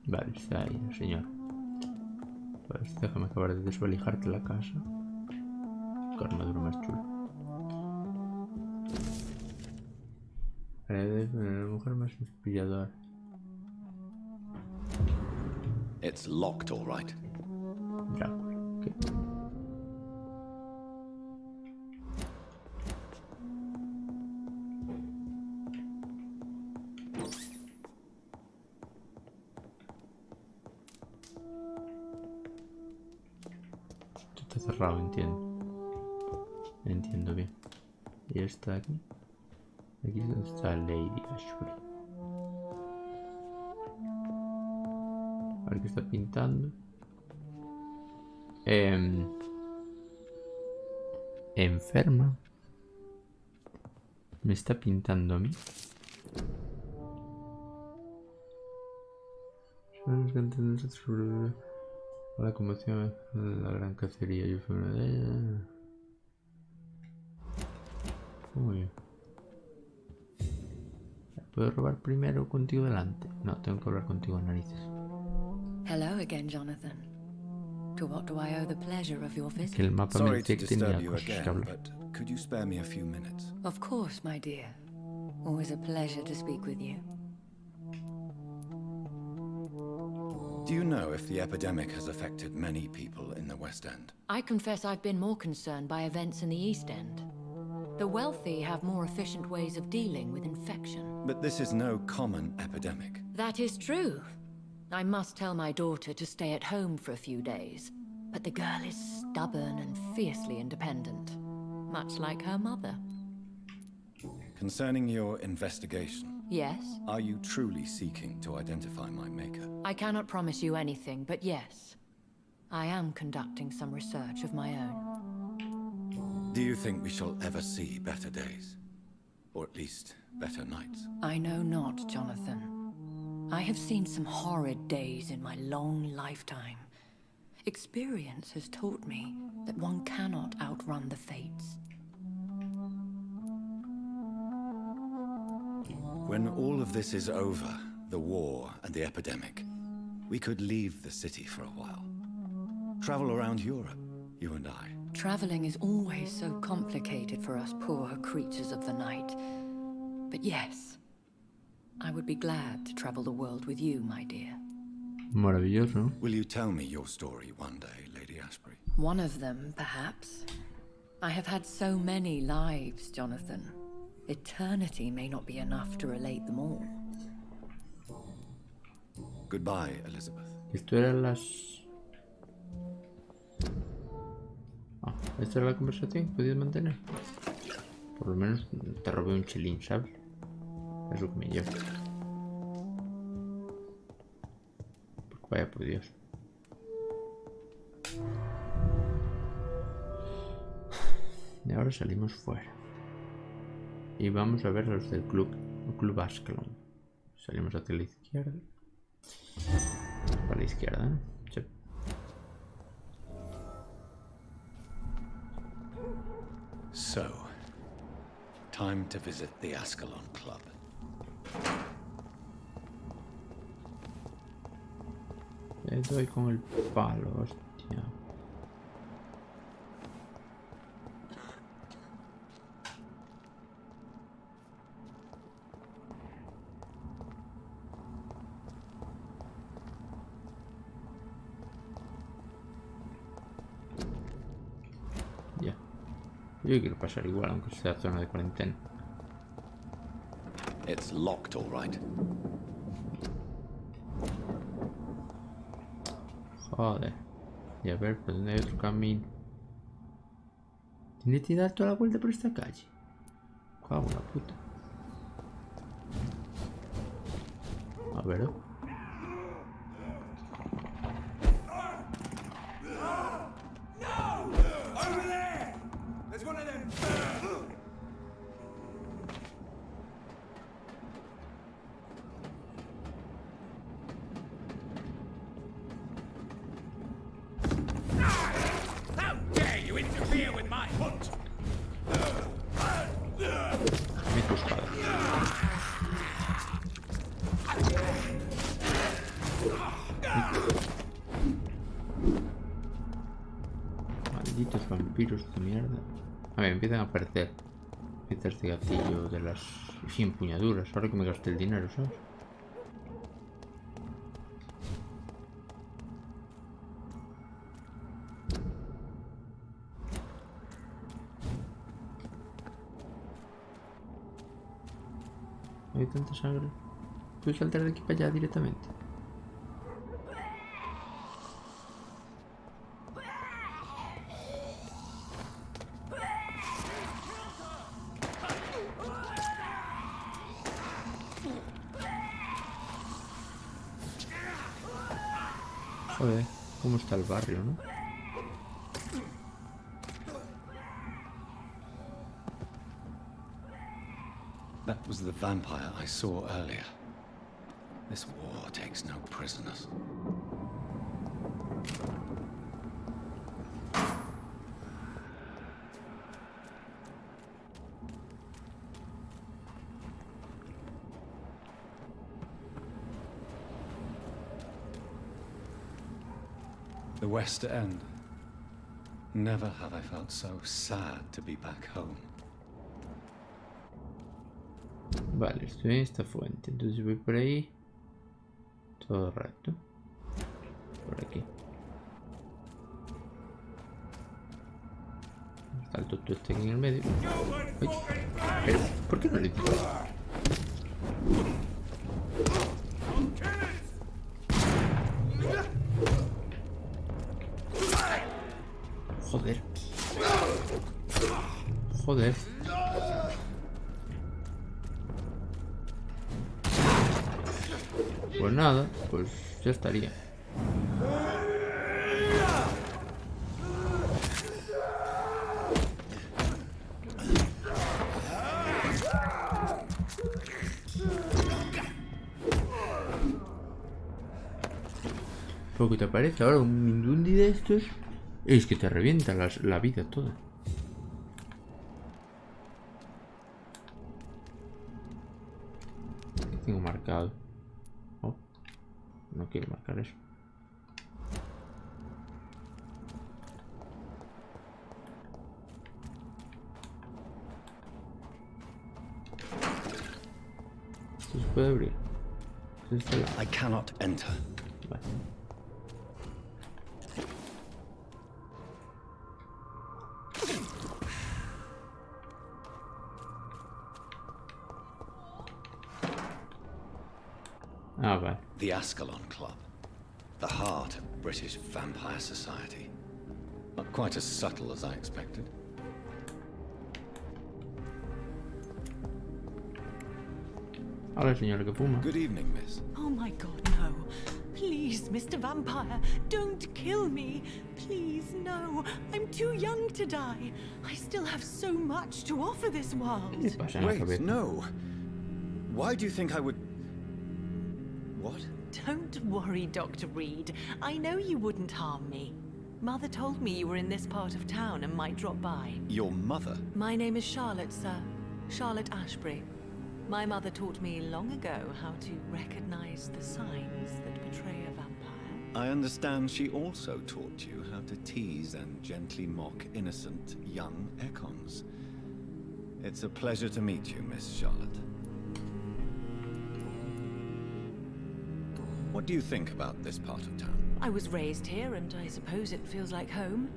Vale, está ahí, señor. Pues déjame acabar de desvalijarte la casa. qué armadura más chula. La mujer más inspiradora. It's locked, all right. Drácula. ¿Qué? Esto está cerrado, entiendo. Entiendo bien. Y está aquí. Aquí es donde está Lady Ashbury. A ver qué está pintando. Enferma. Me está pintando a mí. La conmoción, la gran cacería. Yo fui una de ellas. Muy bien. ¿Puedo robar primero contigo delante? No, tengo que hablar contigo a narices. Hello again, Jonathan. To what do I owe the pleasure of your visit? Que el mapa me Sorry to decía que tenía disturb you cosas que again, hablar. but could you spare me a few minutes? Of course, my dear. Always a pleasure to speak with you. Do you know if the epidemic has affected many people in the West End? I confess I've been more concerned by events in the East End. The wealthy have more efficient ways of dealing with infection. But this is no common epidemic. That is true. I must tell my daughter to stay at home for a few days. But the girl is stubborn and fiercely independent. Much like her mother. Concerning your investigation, Yes? are you truly seeking to identify my maker? I cannot promise you anything, but yes. I am conducting some research of my own. Do you think we shall ever see better days? Or at least, better nights? I know not, Jonathan. I have seen some horrid days in my long lifetime. Experience has taught me that one cannot outrun the fates. When all of this is over, the war and the epidemic, we could leave the city for a while. Travel around Europe, you and I. Traveling is always so complicated for us poor creatures of the night. But yes, I would be glad to travel the world with you, my dear. Maravilloso. Will you tell me your story one day, Lady Ashbury? One of them, perhaps. I have had so many lives, Jonathan. Eternity may not be enough to relate them all. Goodbye, Elizabeth. Esto eran las... Ah, esta era la conversación que podías mantener. Por lo menos te robé un chelín, ¿sabes? Es lo que me llevo. Porque vaya por Dios. Y ahora salimos fuera. Y vamos a ver a los del club Ashkelon. Salimos hacia la izquierda. Para la izquierda, ¿eh? Sí. So, time to visit the Ashkelon Club. Le doy con el palo, hostia. Ya. Yo quiero pasar igual, aunque sea zona de cuarentena. It's locked, all right. Joder. Y a ver, ¿por dónde hay otro camino? ¿Tiene que dar toda la vuelta por esta calle? Cago en la puta. A ver. Malditos vampiros de mierda. A ver, empiezan a aparecer piezas de gatillo de las empuñaduras. Ahora que me gasté el dinero, ¿sabes? Hay tanta sangre. ¿Puedo saltar de aquí para allá directamente? Joder, cómo está el barrio, ¿no? That was the vampire I saw earlier. This war takes no prisoners. The West End. Never have I felt so sad to be back home. Vale, estoy en esta fuente, entonces voy por ahí todo recto. Por aquí. Está el tonto este aquí en el medio. Uy, pero, ¿por qué no le digo? Joder. Joder. Pues nada, pues ya estaría. Lo que te parece ahora un Mindundi de estos es que te revienta la vida toda. ¿Qué tengo marcado? Oh, no quiero marcar eso. Esto se puede abrir. I cannot enter. Vale. Ah, vale. The Ascalon Club. The heart of British vampire society. Not quite as subtle as I expected. Hola, señora que fuma. Good evening, miss. Oh my god, no. Please, Mr. Vampire, don't kill me. Please, no. I'm too young to die. I still have so much to offer this world. ¿Qué le pasa en la Wait, cabeza? no. Why do you think I would... What? Don't worry, Dr. Reed. I know you wouldn't harm me. Mother told me you were in this part of town and might drop by. Your mother? My name is Charlotte, sir. Charlotte Ashbury. My mother taught me long ago how to recognize the signs that betray a vampire. I understand she also taught you how to tease and gently mock innocent young Ekons. It's a pleasure to meet you, Miss Charlotte. What do you think about this part of town? I was raised here, and I suppose it feels like home.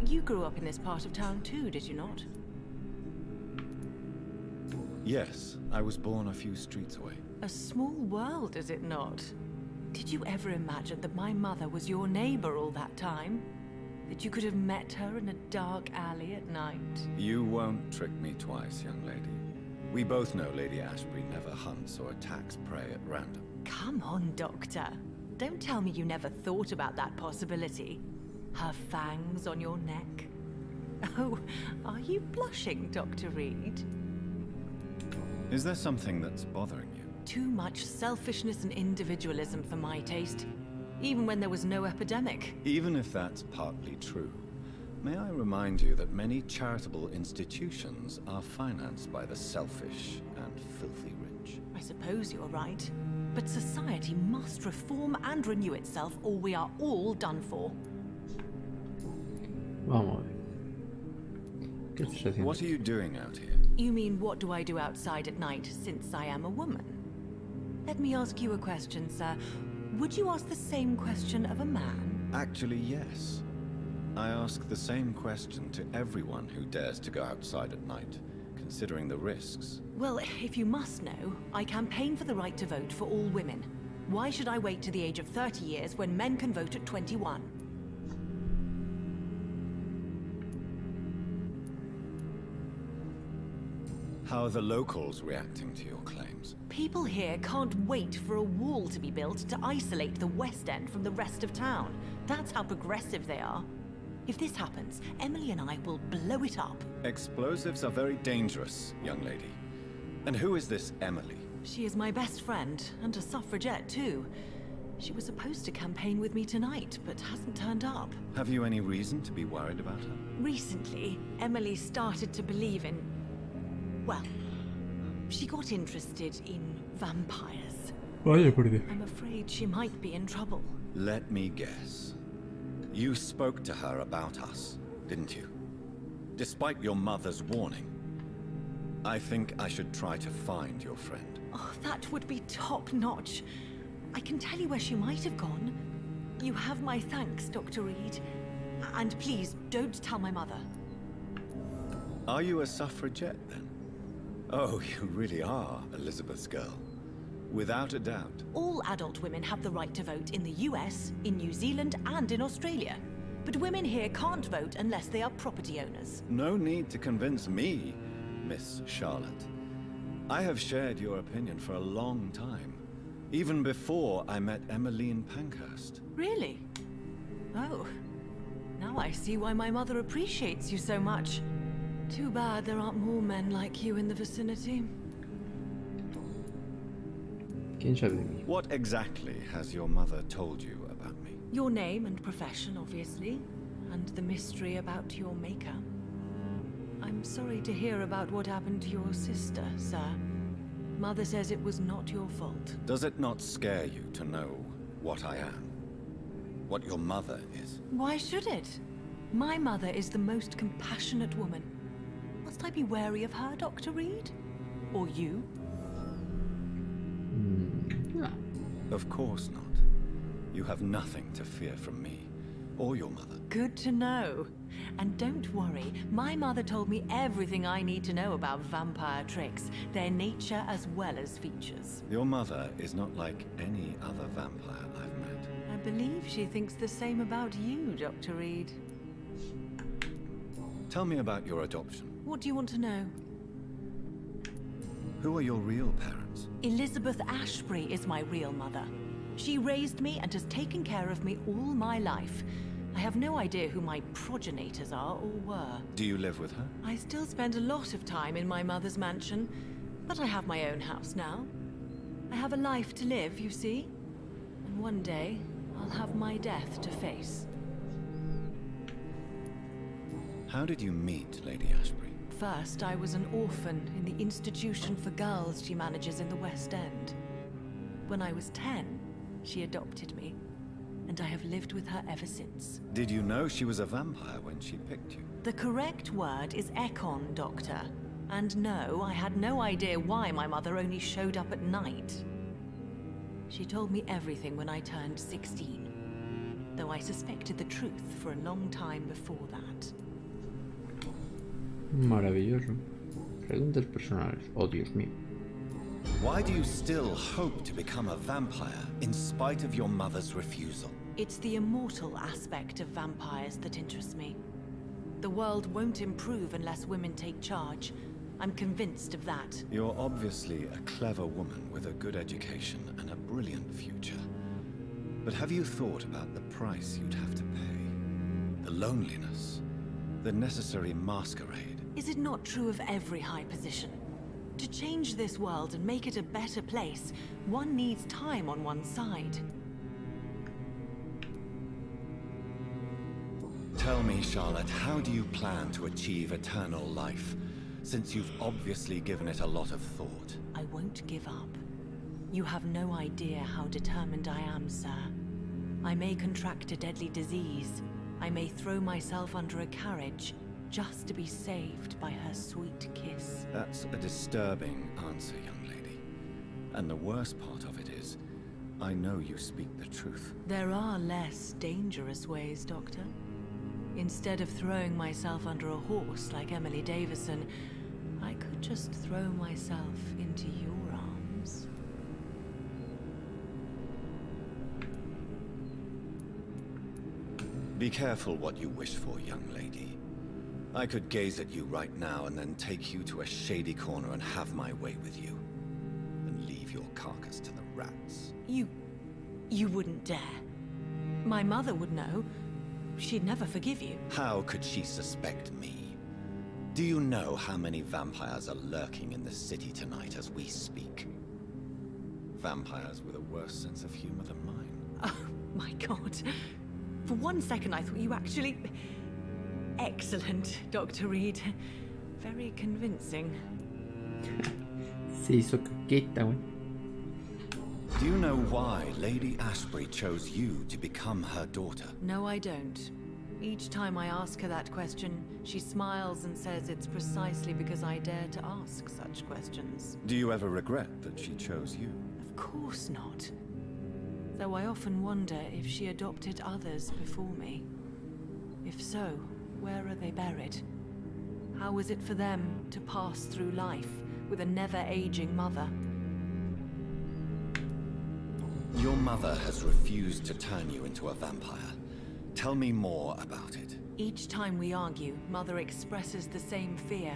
You grew up in this part of town too, did you not? Yes, I was born a few streets away. A small world, is it not? Did you ever imagine that my mother was your neighbor all that time? That you could have met her in a dark alley at night? You won't trick me twice, young lady. We both know Lady Ashbury never hunts or attacks prey at random. Come on, Doctor. Don't tell me you never thought about that possibility. Her fangs on your neck. Oh, are you blushing, Dr. Reed? Is there something that's bothering you? Too much selfishness and individualism for my taste. Even when there was no epidemic. Even if that's partly true, may I remind you that many charitable institutions are financed by the selfish and filthy rich? I suppose you're right. But society must reform and renew itself, or we are all done for. Vamos a ver. ¿Qué estás haciendo? What are you doing out here? You mean what do I do outside at night since I am a woman? Let me ask you a question, sir. Would you ask the same question of a man? Actually, yes. I ask the same question to everyone who dares to go outside at night, considering the risks. Well, if you must know, I campaign for the right to vote for all women. Why should I wait to the age of 30 years when men can vote at 21? How are the locals reacting to your claims? People here can't wait for a wall to be built to isolate the West End from the rest of town. That's how progressive they are. If this happens, Emily and I will blow it up. Explosives are very dangerous, young lady. And who is this Emily? She is my best friend, and a suffragette too. She was supposed to campaign with me tonight, but hasn't turned up. Have you any reason to be worried about her? Recently, Emily started to believe in... well, she got interested in vampires. Vaya por Dios. I'm afraid she might be in trouble. Let me guess. You spoke to her about us, didn't you? Despite your mother's warning. I think I should try to find your friend. Oh, that would be top-notch. I can tell you where she might have gone. You have my thanks, Dr. Reed. And please, don't tell my mother. Are you a suffragette, then? Oh, you really are Elizabeth's girl. Without a doubt. All adult women have the right to vote in the US, in New Zealand, and in Australia. But women here can't vote unless they are property owners. No need to convince me, Miss Charlotte. I have shared your opinion for a long time. Even before I met Emmeline Pankhurst. Really? Oh. Now I see why my mother appreciates you so much. Too bad there aren't more men like you in the vicinity. ¿Quién sabe de mí? What exactly has your mother told you about me? Your name and profession, obviously. And the mystery about your maker. I'm sorry to hear about what happened to your sister, sir. Mother says it was not your fault. Does it not scare you to know what I am? What your mother is? Why should it? My mother is the most compassionate woman. Must I be wary of her, Dr. Reed? Or you? No. Of course not. You have nothing to fear from me, or your mother. Good to know. And don't worry, my mother told me everything I need to know about vampire tricks, their nature as well as features. Your mother is not like any other vampire I've met. I believe she thinks the same about you, Dr. Reed. Tell me about your adoption. What do you want to know? Who are your real parents? Elizabeth Ashbury is my real mother. She raised me and has taken care of me all my life. I have no idea who my progenitors are or were. Do you live with her? I still spend a lot of time in my mother's mansion, but I have my own house now. I have a life to live, you see. And one day, I'll have my death to face. How did you meet Lady Ashbury? First, I was an orphan in the institution for girls she manages in the West End. When I was 10, she adopted me. And I have lived with her ever since. Did you know she was a vampire when she picked you? The correct word is Ekon, Doctor. And no, I had no idea why my mother only showed up at night. She told me everything when I turned 16. Though I suspected the truth for a long time before that. Maravilloso. Preguntas personales. Oh, Dios mío. Why do you still hope to become a vampire in spite of your mother's refusal? It's the immortal aspect of vampires that interests me. The world won't improve unless women take charge. I'm convinced of that. You're obviously a clever woman with a good education and a brilliant future. But have you thought about the price you'd have to pay? The loneliness, the necessary masquerade. Is it not true of every high position? To change this world and make it a better place, one needs time on one's side. Tell me, Charlotte, how do you plan to achieve eternal life, since you've obviously given it a lot of thought? I won't give up. You have no idea how determined I am, sir. I may contract a deadly disease. I may throw myself under a carriage. just to be saved by her sweet kiss. That's a disturbing answer, young lady. And the worst part of it is, I know you speak the truth. There are less dangerous ways, Doctor. Instead of throwing myself under a horse like Emily Davison, I could just throw myself into your arms. Be careful what you wish for, young lady. I could gaze at you right now and then take you to a shady corner and have my way with you. And leave your carcass to the rats. You wouldn't dare. My mother would know. She'd never forgive you. How could she suspect me? Do you know how many vampires are lurking in the city tonight as we speak? Vampires with a worse sense of humor than mine. Oh, my God. For 1 second, I thought you actually... Excellent, Dr. Reed. Very convincing. Se hizo caqueta, güey. Do you know why Lady Ashbury chose you to become her daughter? No, I don't. Each time I ask her that question, she smiles and says it's precisely because I dare to ask such questions. Do you ever regret that she chose you? Of course not. Though I often wonder if she adopted others before me. If so, where are they buried? How was it for them to pass through life with a never-aging mother? Your mother has refused to turn you into a vampire. Tell me more about it. Each time we argue, Mother expresses the same fear.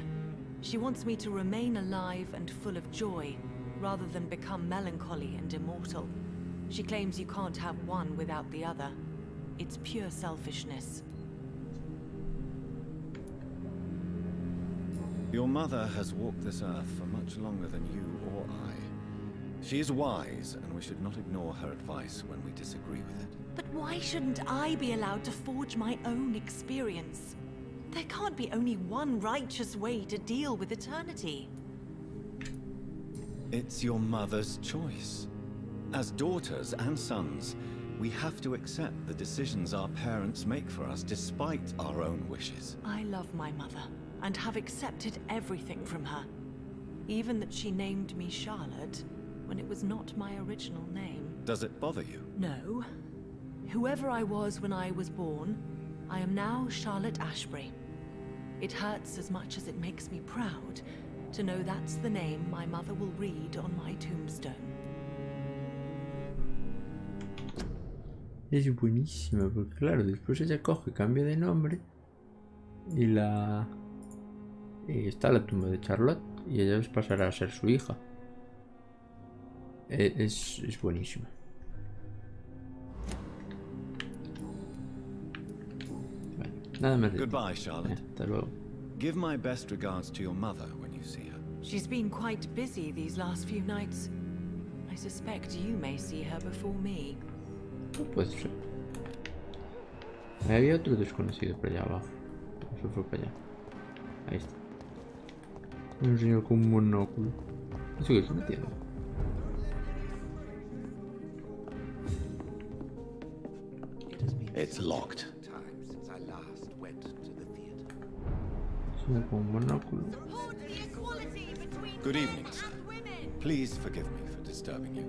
She wants me to remain alive and full of joy, rather than become melancholy and immortal. She claims you can't have one without the other. It's pure selfishness. Your mother has walked this earth for much longer than you or I. She is wise, and we should not ignore her advice when we disagree with it. But why shouldn't I be allowed to forge my own experience? There can't be only one righteous way to deal with eternity. It's your mother's choice. As daughters and sons, we have to accept the decisions our parents make for us despite our own wishes. I love my mother, and have accepted everything from her. Even that she named me Charlotte, when it was not my original name. Does it bother you? No. Whoever I was when I was born, I am now Charlotte Ashbury. It hurts as much as it makes me proud to know that's the name my mother will read on my tombstone. Es buenísima, porque claro, después ella coge, cambia de nombre y la... está la tumba de Charlotte y ella pasará a ser su hija. Es buenísima. Vale, nada más de Goodbye, Charlotte. hasta luego. Give my best regards to your mother when you see her. She's been quite busy these last few nights. I suspect you may see her before me. No puede ser. Había otro desconocido por allá abajo. Eso fue para allá. Ahí está. Un señor con un monóculo. ¿Eso qué es? No entiendo. It's locked. Señor con un monóculo. Good evening, sir. Please forgive me for disturbing you.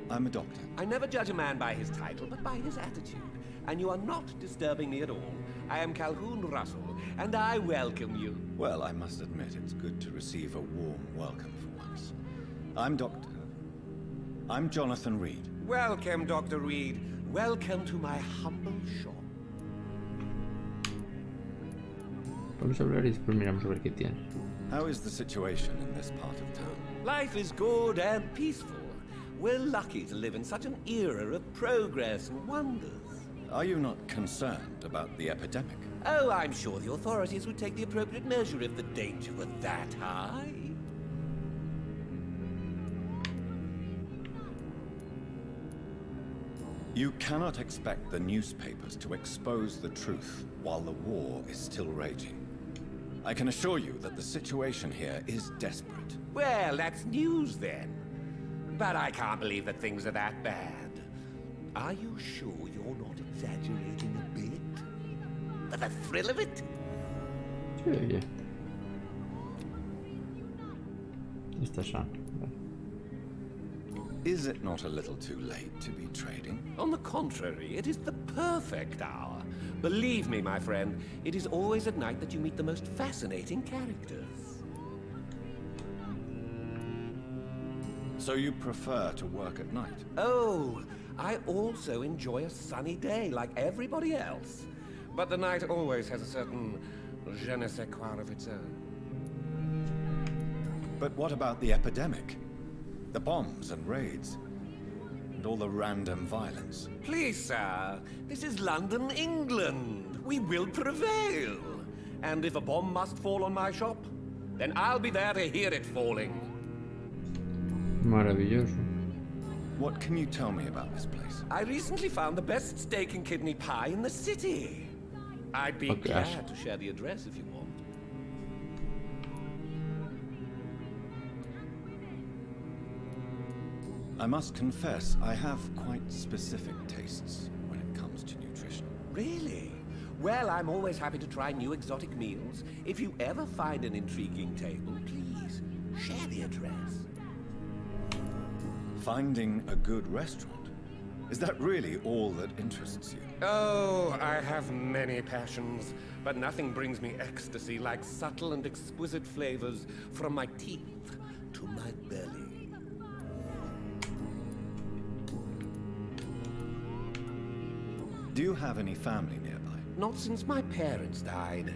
I'm a doctor. I never judge a man by his title, but by his attitude. And you are not disturbing me at all. I am Calhoun Russell, and I welcome you. Well, I must admit it's good to receive a warm welcome for once. I'm Jonathan Reed. Welcome, Dr. Reed. Welcome to my humble shop. Vamos a hablar y después miramos a ver qué tiene. How is the situation in this part of town? Life is good and peaceful. We're lucky to live in such an era of progress and wonders. Are you not concerned about the epidemic? Oh, I'm sure the authorities would take the appropriate measure if the danger were that high. You cannot expect the newspapers to expose the truth while the war is still raging. I can assure you that the situation here is desperate. Well, that's news then. But I can't believe that things are that bad. Are you sure you're not exaggerating a bit? For the thrill of it? Sí, oye. Está sano. Is it not a little too late to be trading? On the contrary, it is the perfect hour. Believe me, my friend, it is always at night that you meet the most fascinating characters. So you prefer to work at night? Oh, I also enjoy a sunny day like everybody else. But the night always has a certain je ne sais quoi of its own. But what about the epidemic? The bombs and raids? And all the random violence? Please, sir, this is London, England. We will prevail. And if a bomb must fall on my shop, then I'll be there to hear it falling. Maravilloso. What can you tell me about this place? I recently found the best steak and kidney pie in the city. I'd be glad to share the address if you want. I must confess, I have quite specific tastes when it comes to nutrition. Really? Well, I'm always happy to try new exotic meals. If you ever find an intriguing table, please share the address. Finding a good restaurant? Is that really all that interests you? Oh, I have many passions, but nothing brings me ecstasy like subtle and exquisite flavors from my teeth to my belly. Do you have any family nearby? Not since my parents died.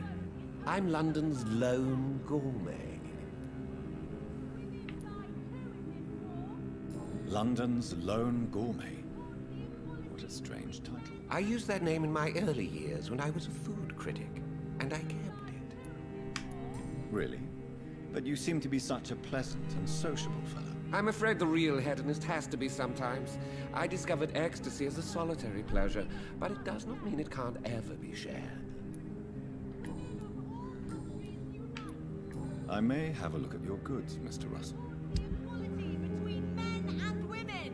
I'm London's lone gourmet. London's lone gourmet? What a strange title. I used that name in my early years when I was a food critic, and I kept it. Really? But you seem to be such a pleasant and sociable fellow. I'm afraid the real hedonist has to be sometimes. I discovered ecstasy as a solitary pleasure, but it does not mean it can't ever be shared. I may have a look at your goods, Mr. Russell. Equality between men and women.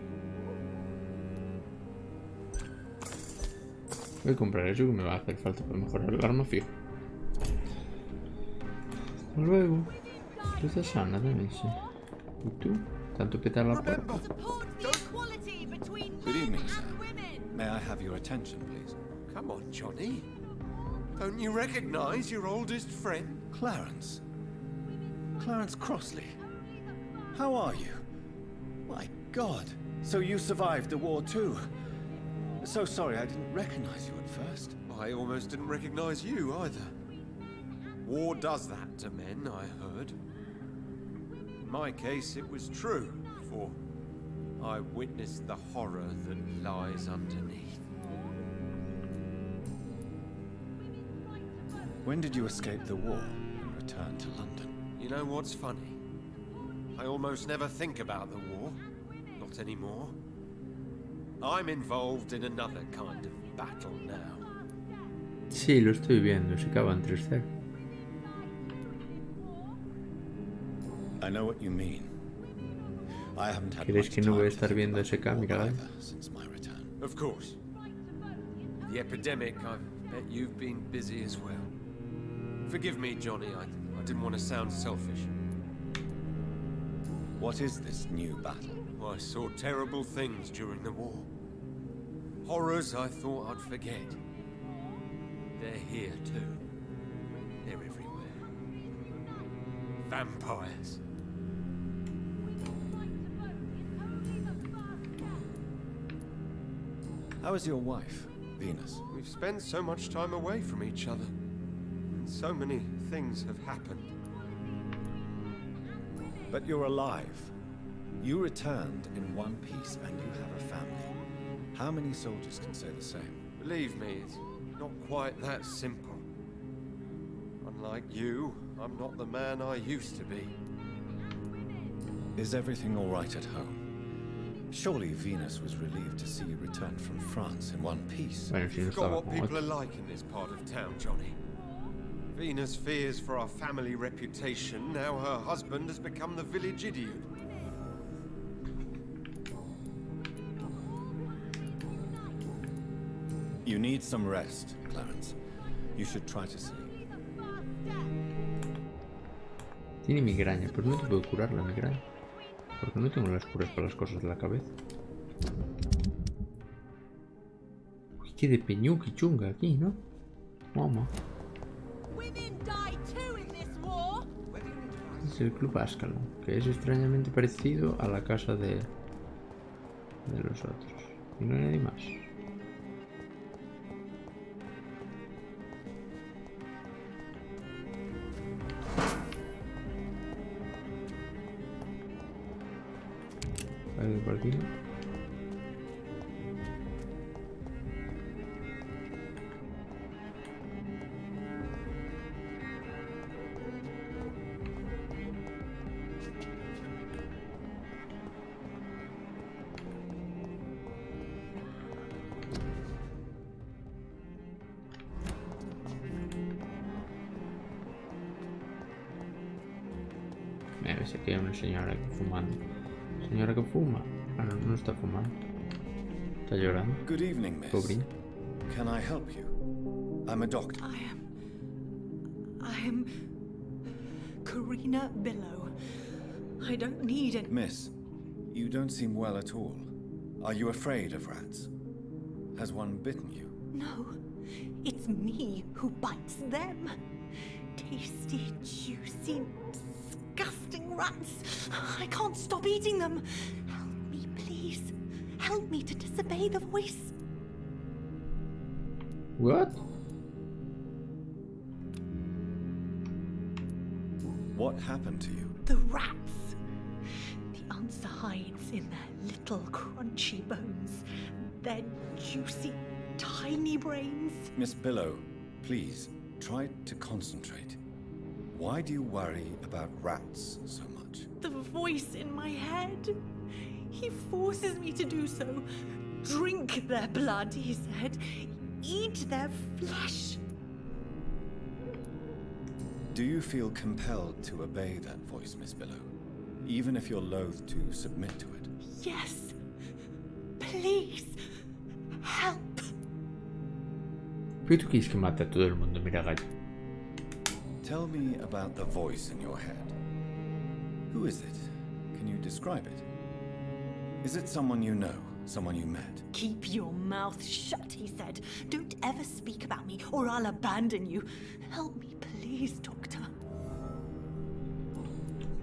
Voy a comprar eso que me va a hacer falta para mejorar el arma fijo. Luego, tú estás sana también, sí. ¿Y tú? ¿Tanto petar la puerta? Good evening, sir. May I have your attention, please? Come on, Johnny. Don't you recognize your oldest friend? Clarence. Clarence Crossley. How are you? My God. So you survived the war too. So sorry I didn't recognize you at first. I almost didn't recognize you either. War does that to men, I heard. In my case, it was true, for I witnessed the horror that lies underneath. When did you escape the war and return to London? You know what's funny? I almost never think about the war. Not anymore. I'm involved in another kind of battle now. Sí, lo estoy viendo. Se acaba en 3-0. I know what you mean. I haven't had ¿Crees que no voy a estar viendo SK? Mira, since my return. Of course. The epidemic, I bet you've been busy as well. Forgive me, Johnny, I didn't want to sound selfish. What is this new battle? I saw terrible things during the war. Horrors I thought I'd forget. They're here too. They're everywhere. Vampires. How is your wife, Venus? We've spent so much time away from each other. And so many things have happened. But you're alive. You returned in one piece and you have a family. How many soldiers can say the same? Believe me, it's not quite that simple. Unlike you, I'm not the man I used to be. Is everything all right at home? Surely Venus was relieved to see you return from France in one piece. Bueno, si no Forgot estaba what con people otro. are like in this part of town, Johnny. Venus fears for our family reputation. Now her husband has become the village idiot. You need some rest, Clarence. You should try to sleep. Tiene migraña, pero no te puedo curar la migraña. Porque no tengo las curas para las cosas de la cabeza. Uy, qué de peñuque chunga aquí, ¿no? Mamá. Es el Club Ascalon, que es extrañamente parecido a la casa de los otros. Y no hay nadie más. Vale, por aquí. Mira, se queda una señora aquí fumando. Señora que fuma. Ah, no, no está fumando. Está llorando. Good evening, miss. Pobre. Can I help you? I'm a doctor. I am Karina Billow. I don't need it. Miss, you don't seem well at all. Are you afraid of rats? Has one bitten you? No, it's me who bites them. Tasty, juicy, disgusting rats. I can't stop eating them. Help me, please. Help me to disobey the voice. What? What happened to you? The rats. The answer hides in their little crunchy bones. Their juicy, tiny brains. Miss Billow, please, try to concentrate. Why do you worry about rats so much? The voice in my head. He forces me to do so. Drink their blood, he said. Eat their flesh. Do you feel compelled to obey that voice, Miss Billow? Even if you're loath to submit to it? Yes. Please. Help. ¿Pero tú quieres que mate a todo el mundo? Mira, gallo. Tell me about the voice in your head. Who is it? Can you describe it? Is it someone you know? Someone you met? Keep your mouth shut, he said. Don't ever speak about me, or I'll abandon you. Help me, please, Doctor.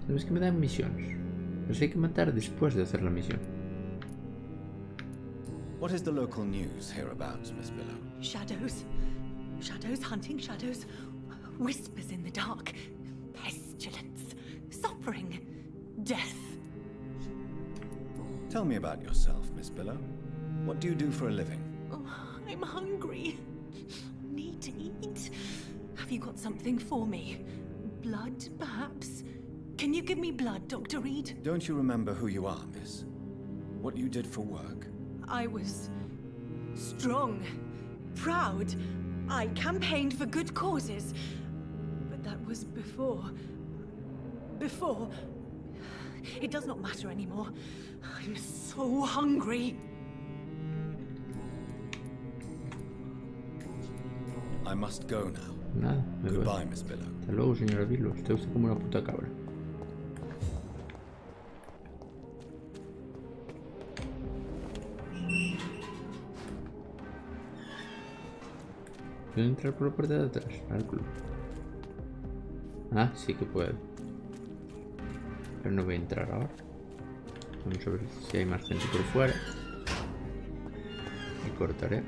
Sabes que me dan misiones. Los hay que matar después de hacer la misión. What is the local news hereabouts, Miss Billow? Shadows. Shadows hunting shadows. Whispers in the dark. Pestilence. Suffering. Death. Tell me about yourself, Miss Billow. What do you do for a living? Oh, I'm hungry. Need to eat. Have you got something for me? Blood, perhaps? Can you give me blood, Dr. Reed? Don't you remember who you are, miss? What you did for work? I was strong, proud. I campaigned for good causes. But that was before. It does not matter anymore. I'm so hungry. I must go now. Nada, me voy. Goodbye, Miss Billow. Hasta luego, señora Billow. Está usted como una puta cabra. ¿Puedo entrar por la puerta de atrás? Al club. Ah, sí que puedo. Pero no voy a entrar ahora. Vamos a ver si hay más gente por fuera. Y cortaré.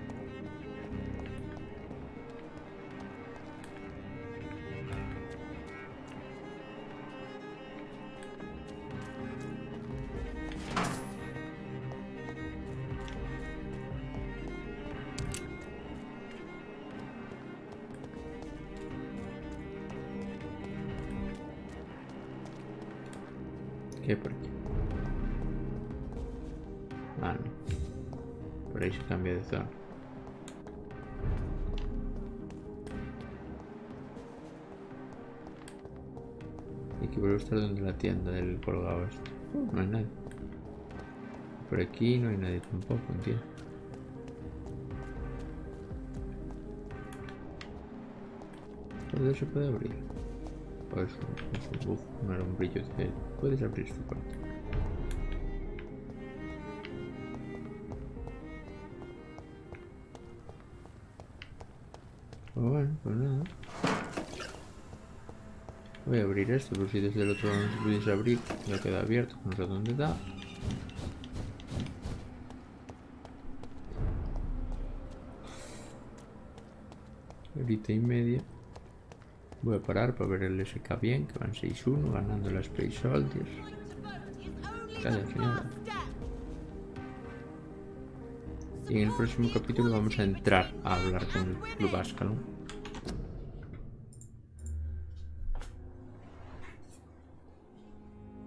¿Qué hay por aquí? Ah, no. Por ahí se cambia de zona. Hay que volver a estar donde la tienda del colgado este. No hay nadie. Por aquí no hay nadie tampoco, entiendo. ¿Dónde se puede abrir? Pues no era un brillo de... Puedes abrir esta puerta. Bueno, pues nada. Voy a abrir esto, por si desde el otro lado no se pudiese abrir. Ya queda abierto, no sé dónde da. Horita y media. Voy a parar para ver el SK bien, que van 6-1, ganando la Space Soldiers. Calla, señora. Y en el próximo capítulo vamos a entrar a hablar con el Club Ashbury.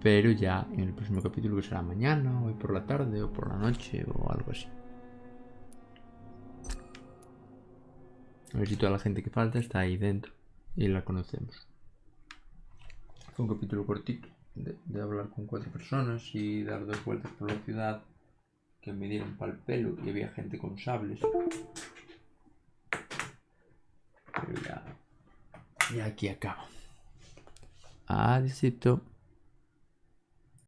Pero ya en el próximo capítulo, que será mañana, o hoy por la tarde, o por la noche, o algo así. A ver si toda la gente que falta está ahí dentro y la conocemos. Fue un capítulo cortito de hablar con 4 personas y dar 2 vueltas por la ciudad, que me dieron pa'l pelo y había gente con sables. Pero ya aquí acaba. Adiósito.